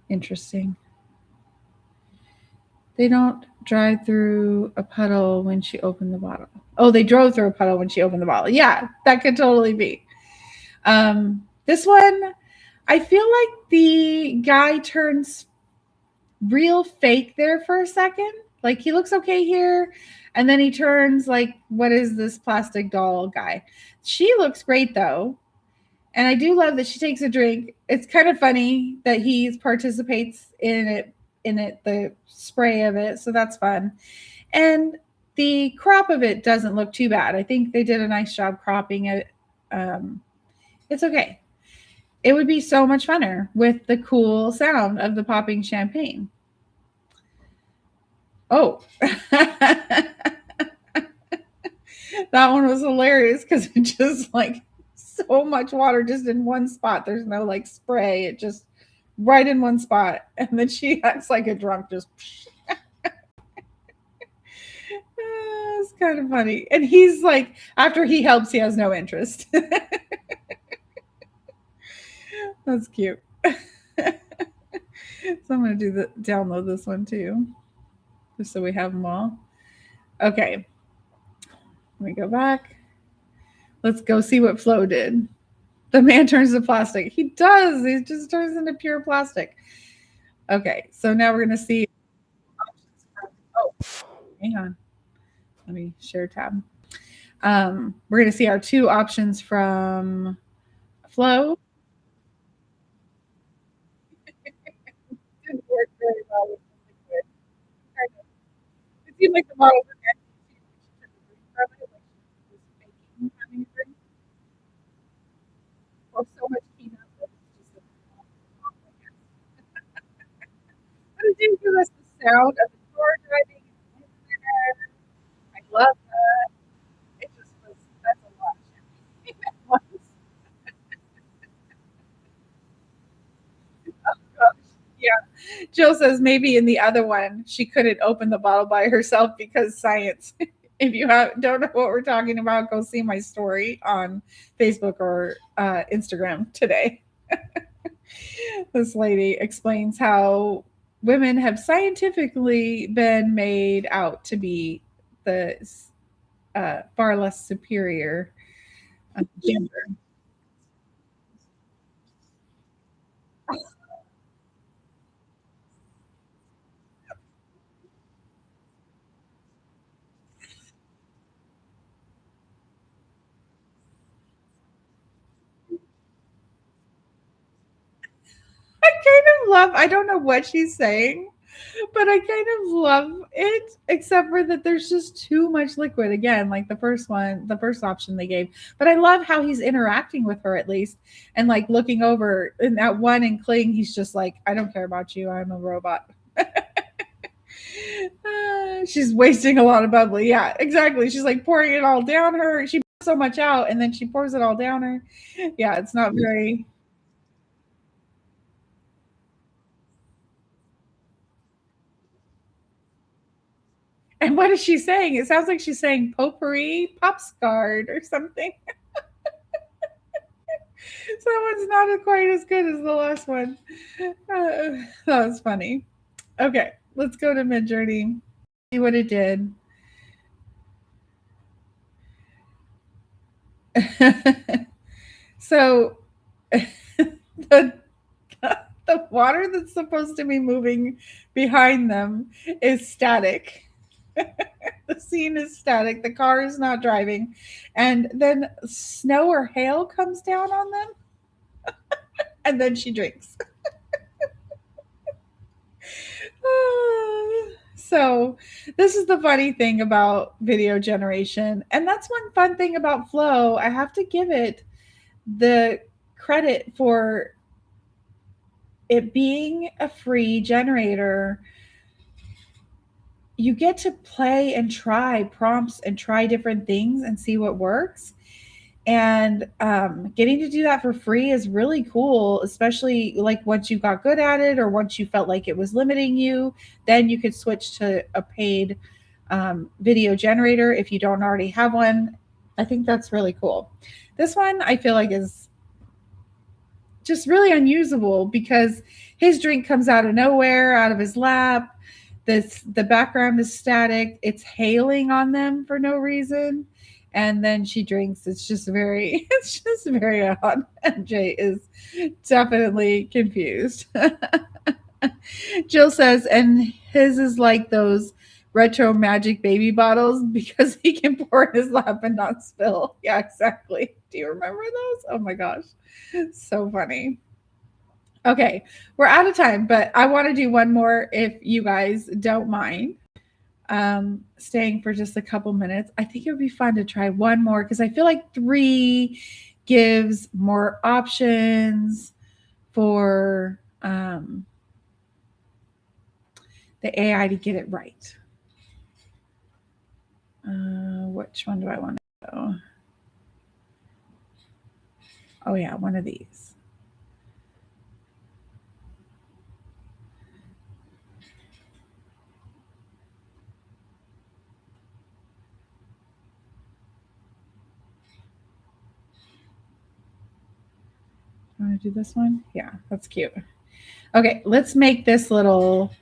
Interesting. They don't drive through a puddle when she opened the bottle. Oh, they drove through a puddle when she opened the bottle. Yeah, that could totally be. This one, I feel like the guy turns real fake there for a second. Like he looks okay here, and then he turns like, what is this plastic doll guy? She looks great though. And I do love that she takes a drink. It's kind of funny that he participates in it, the spray of it. So that's fun. And the crop of it doesn't look too bad. I think they did a nice job cropping it. It's okay. It would be so much funner with the cool sound of the popping champagne. Oh, that one was hilarious because it just like so much water just in one spot. There's no like spray. It just right in one spot. And then she acts like a drunk, just it's kind of funny. And he's like, after he helps, he has no interest. That's cute. So I'm going to download this one too, just so we have them all. Okay. Let me go back. Let's go see what Flo did. The man turns to plastic. He does. He just turns into pure plastic. Okay. So now we're going to see. Oh, hang on. Let me share tab. We're going to see our two options from Flo. Didn't work very well with the liquid. It seemed like the model was making or so much peanut that it's just but it didn't give us the sound of the car driving. I love that. It just was, that's a lot of champagne. Oh gosh. Yeah. Jill says maybe in the other one she couldn't open the bottle by herself because science. If you don't know what we're talking about, go see my story on Facebook or Instagram today. This lady explains how women have scientifically been made out to be the far less superior gender. I kind of love, I don't know what she's saying, but I kind of love it, except for that there's just too much liquid again, like the first one, the first option they gave. But I love how he's interacting with her at least, and like looking over in that one and Kling, he's just like, I don't care about you, I'm a robot. She's wasting a lot of bubbly. Yeah, exactly. She's like pouring it all down her. She pours so much out and then she pours it all down her. Yeah, it's not very. And what is she saying? It sounds like she's saying potpourri, popscard, or something. So that one's not quite as good as the last one. That was funny. Okay, let's go to Midjourney. See what it did. So the the water that's supposed to be moving behind them is static. The scene is static. The car is not driving. And then snow or hail comes down on them. And then she drinks. So this is the funny thing about video generation. And that's one fun thing about Flow. I have to give it the credit for it being a free generator. You get to play and try prompts and try different things and see what works. And getting to do that for free is really cool, especially like once you got good at it or once you felt like it was limiting you, then you could switch to a paid video generator if you don't already have one. I think that's really cool. This one I feel like is just really unusable because his drink comes out of nowhere, out of his lap. The background is static. It's hailing on them for no reason. And then she drinks. It's just very odd. MJ is definitely confused. Jill says, and his is like those retro magic baby bottles because he can pour in his lap and not spill. Yeah, exactly. Do you remember those? Oh my gosh. So funny. Okay, we're out of time, but I want to do one more if you guys don't mind staying for just a couple minutes. I think it would be fun to try one more because I feel like 3 gives more options for the AI to get it right. Which one do I want to go? Oh, yeah, one of these. Want to do this one? Yeah, that's cute. Okay, let's make this little.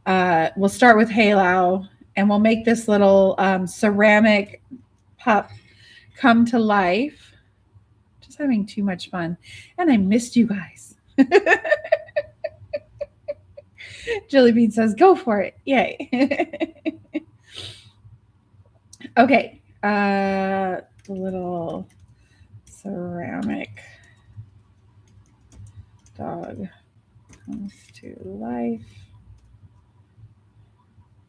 We'll start with Halo, and we'll make this little ceramic pup come to life. Just having too much fun, and I missed you guys. Jelly Bean says, "Go for it! Yay!" Okay, the little ceramic dog comes to life.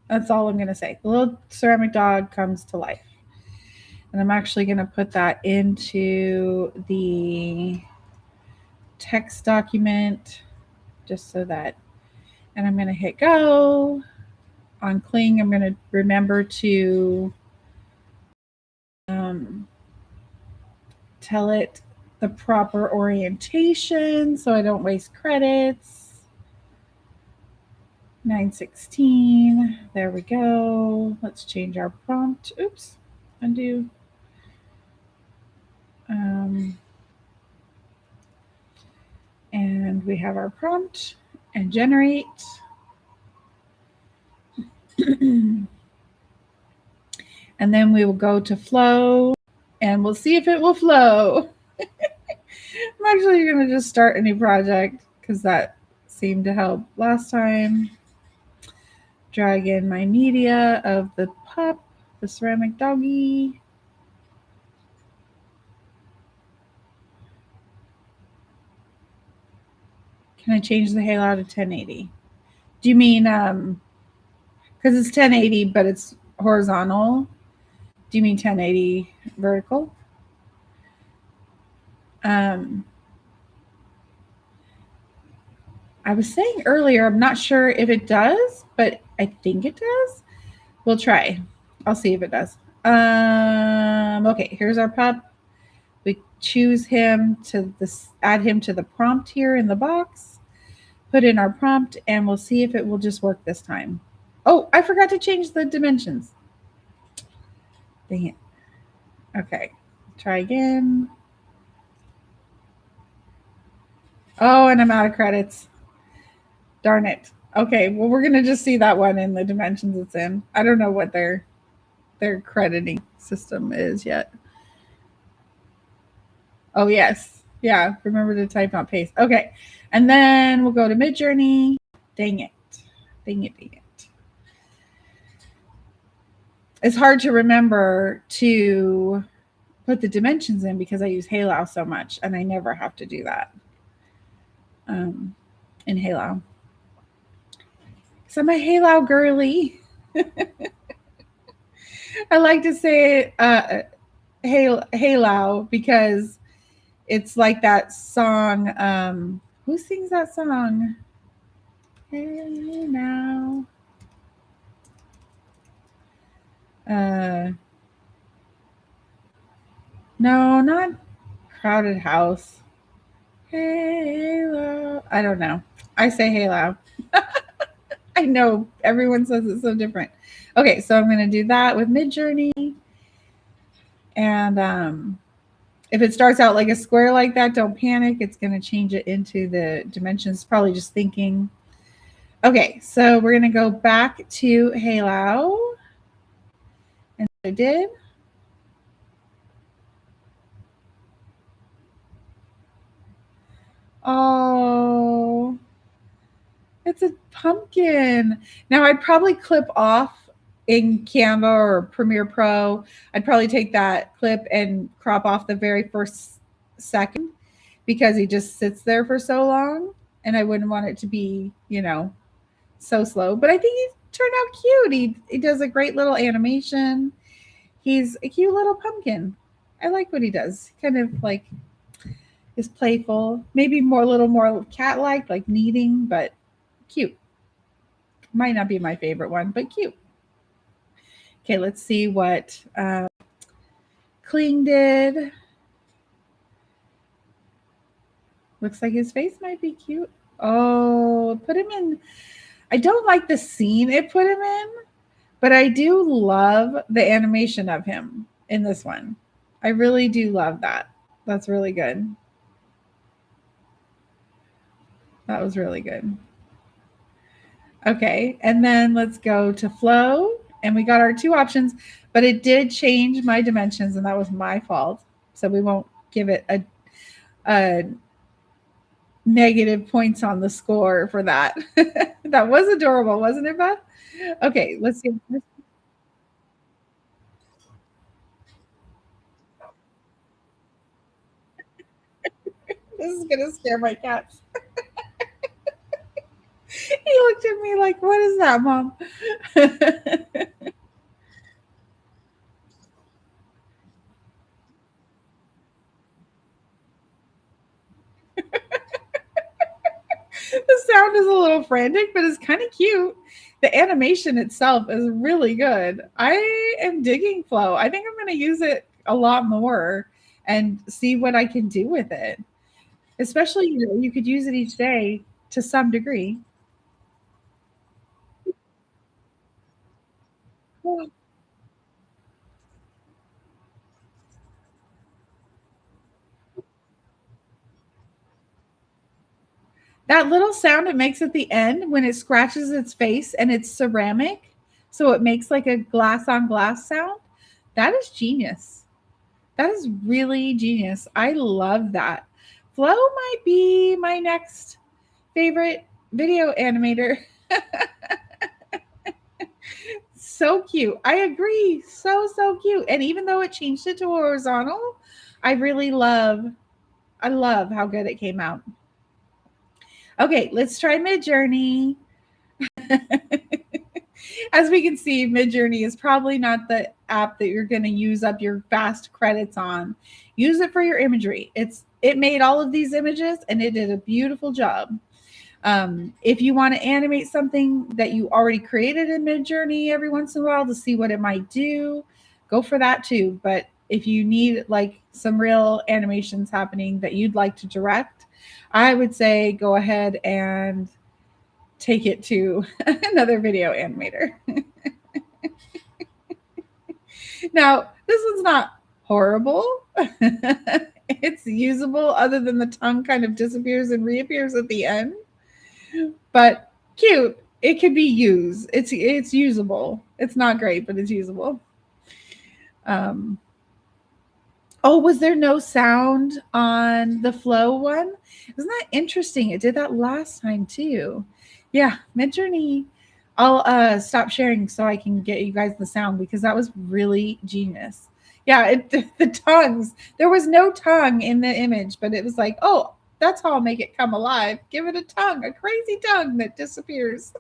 That's all I'm going to say. The little ceramic dog comes to life. And I'm actually going to put that into the text document just so that, and I'm going to hit go. On Kling, I'm going to remember to tell it the proper orientation so I don't waste credits. 916. There we go. Let's change our prompt. Oops. Undo. And we have our prompt and generate. And then we will go to flow and we'll see if it will flow. I'm actually going to just start a new project because that seemed to help last time. Drag in my media of the pup, the ceramic doggy. Can I change the halo to 1080? Do you mean because it's 1080 but it's horizontal? Do you mean 1080 vertical? I was saying earlier, I'm not sure if it does, but I think it does. We'll try. I'll see if it does. Okay, here's our pup. We choose him to this, add him to the prompt here in the box, put in our prompt, and we'll see if it will just work this time. Oh, I forgot to change the dimensions. Dang it. Okay, try again. Oh, and I'm out of credits. Darn it. Okay, well, we're going to just see that one in the dimensions it's in. I don't know what their crediting system is yet. Oh, yes. Yeah, remember to type, not paste. Okay, and then we'll go to Midjourney. Dang it. Dang it, dang it. It's hard to remember to put the dimensions in because I use Halo so much, and I never have to do that in Halo. So I'm a Hey Lao girly. I like to say Hey Lao because it's like that song. Who sings that song? Hey now. Uh, no, not Crowded House. Hey Lao. I don't know. I say Hey Lao. I know everyone says it's so different. Okay, so I'm going to do that with Midjourney. And if it starts out like a square like that, don't panic. It's going to change it into the dimensions. Probably just thinking. Okay, so we're going to go back to Halo. And I did. Oh, it's a pumpkin. Now I'd probably clip off in Canva or Premiere Pro. I'd probably take that clip and crop off the very first second because he just sits there for so long and I wouldn't want it to be, so slow. But I think he turned out cute. He does a great little animation. He's a cute little pumpkin. I like what he does. Kind of like is playful, maybe more a little more cat-like kneading, but cute. Might not be my favorite one, but cute. Okay, let's see what Kling did. Looks like his face might be cute. Oh, put him in. I don't like the scene it put him in, but I do love the animation of him in this one. I really do love that. That's really good. That was really good. Okay, and then let's go to flow. And we got our two options, but it did change my dimensions, and that was my fault. So we won't give it a negative points on the score for that. That was adorable, wasn't it, Beth? Okay, let's see. This is gonna scare my cats. He looked at me like, "What is that, Mom?" The sound is a little frantic, but it's kind of cute. The animation itself is really good. I am digging Flow. I think I'm going to use it a lot more and see what I can do with it. Especially, you could use it each day to some degree. That little sound it makes at the end when it scratches its face and it's ceramic, so it makes like a glass on glass sound. That is genius. That is really genius. I love that. Flo might be my next favorite video animator. So cute. I agree. So cute. And even though it changed it to horizontal, I really I love how good it came out. Okay, let's try Midjourney. As we can see, Midjourney is probably not the app that you're going to use up your fast credits on. Use it for your imagery. It made all of these images and it did a beautiful job. If you want to animate something that you already created in Midjourney every once in a while to see what it might do, go for that too. But if you need like some real animations happening that you'd like to direct, I would say go ahead and take it to another video animator. Now, this one's not horrible. It's usable other than the tongue kind of disappears and reappears at the end. But cute. It could be used. It's usable. It's not great, but it's usable. Um, oh, was there no sound on the flow one? Isn't that interesting? It did that last time too. Yeah, Midjourney. I'll stop sharing so I can get you guys the sound because that was really genius. Yeah, the tongues. There was no tongue in the image, but it was like, oh, that's how I'll make it come alive. Give it a tongue, a crazy tongue that disappears.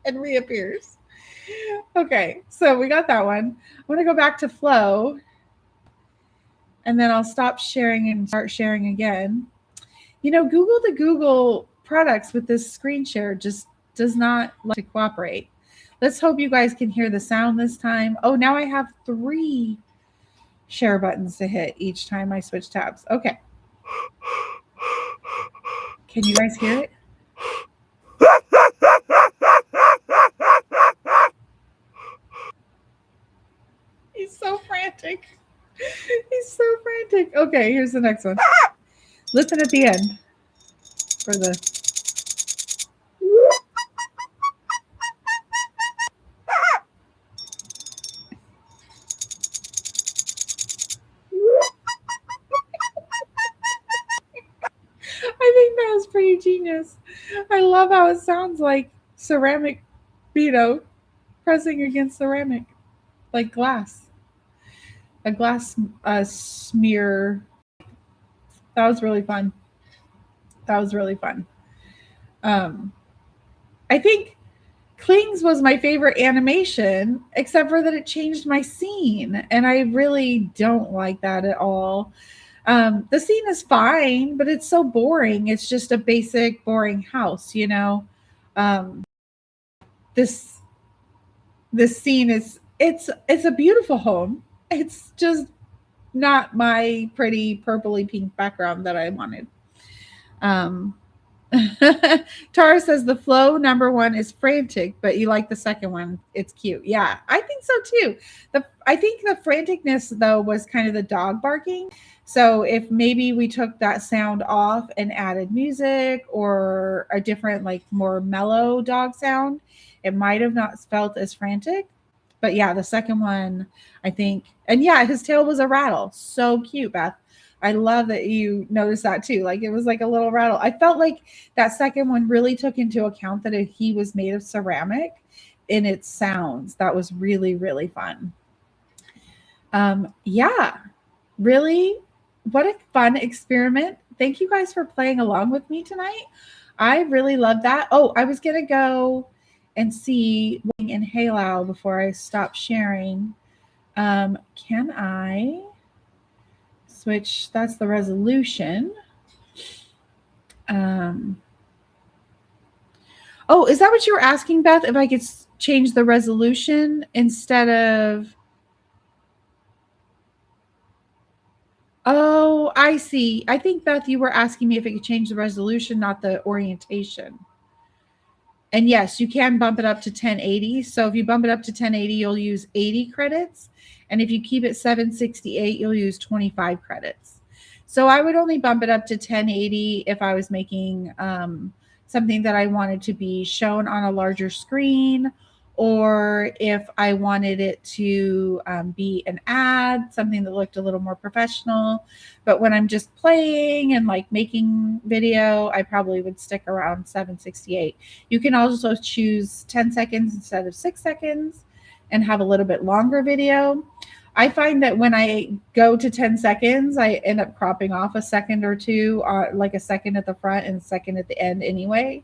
and reappears. Okay, so we got that one. I want to go back to flow, and then I'll stop sharing and start sharing again. You know, Google to Google products with this screen share just does not like to cooperate. Let's hope you guys can hear the sound this time. Oh, now I have 3 share buttons to hit each time I switch tabs. Okay. Can you guys hear it? He's so frantic. He's so frantic. Okay, here's the next one. Listen at the end for the. I think that was pretty genius. I love how it sounds like ceramic, pressing against ceramic, like glass. A glass smear. That was really fun. That was really fun. Um, I think Clings was my favorite animation, except for that it changed my scene, and I really don't like that at all. The scene is fine, but it's so boring. It's just a basic, boring house, you know. Um, this this scene is it's a beautiful home. It's just not my pretty purpley pink background that I wanted. Um, Tara says the flow number 1 is frantic, but you like the second one. It's cute. Yeah, I think so too. I think the franticness though was kind of the dog barking. So if maybe we took that sound off and added music or a different, like more mellow dog sound, it might have not felt as frantic. But yeah, the second one, I think, and yeah, his tail was a rattle. So cute, Beth. I love that you noticed that too. Like it was like a little rattle. I felt like that second one really took into account that he was made of ceramic in its sounds. That was really, really fun. Yeah, really, what a fun experiment. Thank you guys for playing along with me tonight. I really love that. Oh, I was going to go and see in Halo before I stop sharing. Can I switch? That's the resolution. Um, oh, is that what you were asking, Beth? If I could change the resolution instead of. Oh, I see. I think, Beth, you were asking me if it could change the resolution, not the orientation. And yes, you can bump it up to 1080. So if you bump it up to 1080, you'll use 80 credits. And if you keep it 768, you'll use 25 credits. So I would only bump it up to 1080 if I was making something that I wanted to be shown on a larger screen, or if I wanted it to be an ad, something that looked a little more professional. But when I'm just playing and like making video, I probably would stick around 768. You can also choose 10 seconds instead of 6 seconds and have a little bit longer video. I find that when I go to 10 seconds, I end up cropping off a second or two, like a second at the front and a second at the end anyway.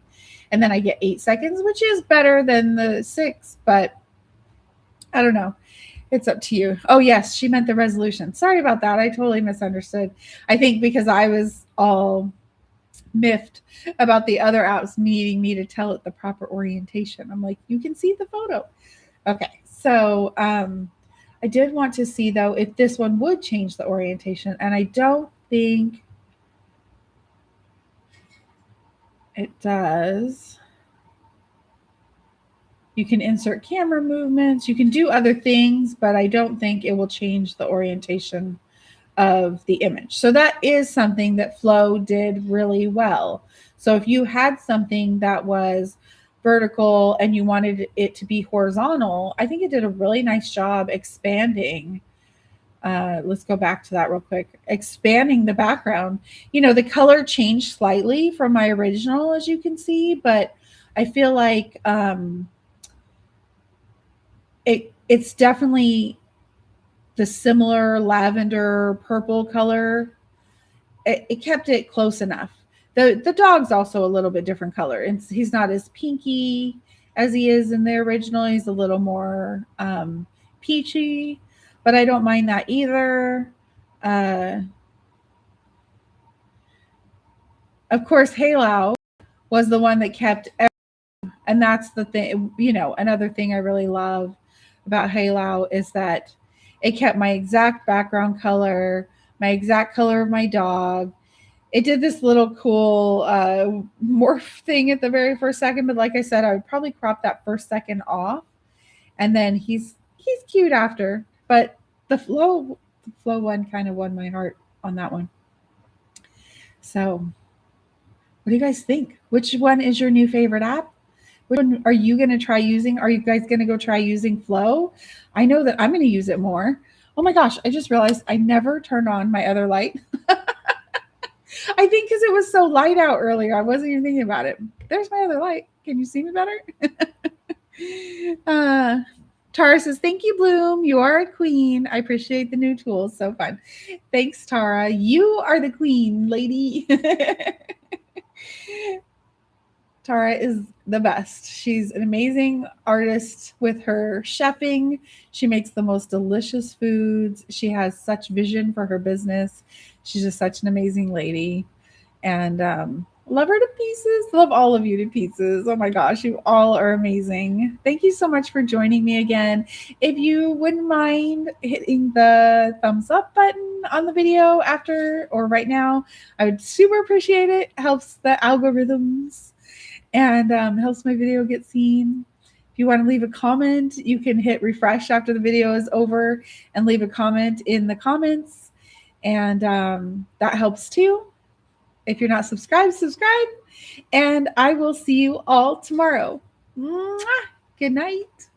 And then I get 8 seconds, which is better than the 6, but I don't know. It's up to you. Oh, yes, she meant the resolution. Sorry about that. I totally misunderstood. I think because I was all miffed about the other apps needing me to tell it the proper orientation. I'm like, you can see the photo. Okay, so I did want to see, though, if this one would change the orientation, and I don't think it does. You can insert camera movements. You can do other things, but I don't think it will change the orientation of the image. So that is something that Flow did really well. So if you had something that was vertical and you wanted it to be horizontal, I think it did a really nice job expanding. Let's go back to that real quick. Expanding the background. You know, the color changed slightly from my original, as you can see, but I feel like it's definitely the similar lavender purple color. It kept it close enough. The dog's also a little bit different color, and he's not as pinky as he is in the original. He's a little more peachy, but I don't mind that either. Uh, of course, Halo was the one that kept, and that's the thing. Another thing I really love about Halo is that it kept my exact background color, my exact color of my dog. It did this little cool morph thing at the very first second, but like I said, I would probably crop that first second off, and then he's cute after. But the flow one kind of won my heart on that one. So, what do you guys think? Which one is your new favorite app? Which one are you going to try using? Are you guys going to go try using Flow? I know that I'm going to use it more. Oh my gosh, I just realized I never turned on my other light. I think because it was so light out earlier, I wasn't even thinking about it. There's my other light. Can you see me better? uh, Tara says, "Thank you, Blume. You are a queen. I appreciate the new tools. So fun. Thanks, Tara. You are the queen, lady." Tara is the best. She's an amazing artist with her chefing. She makes the most delicious foods. She has such vision for her business. She's just such an amazing lady. And love her to pieces. Love all of you to pieces. Oh my gosh, you all are amazing. Thank you so much for joining me again. If you wouldn't mind hitting the thumbs up button on the video after or right now, I would super appreciate it. Helps the algorithms and helps my video get seen. If you want to leave a comment, you can hit refresh after the video is over and leave a comment in the comments. And that helps too. If you're not subscribed, subscribe. And I will see you all tomorrow. Mwah! Good night.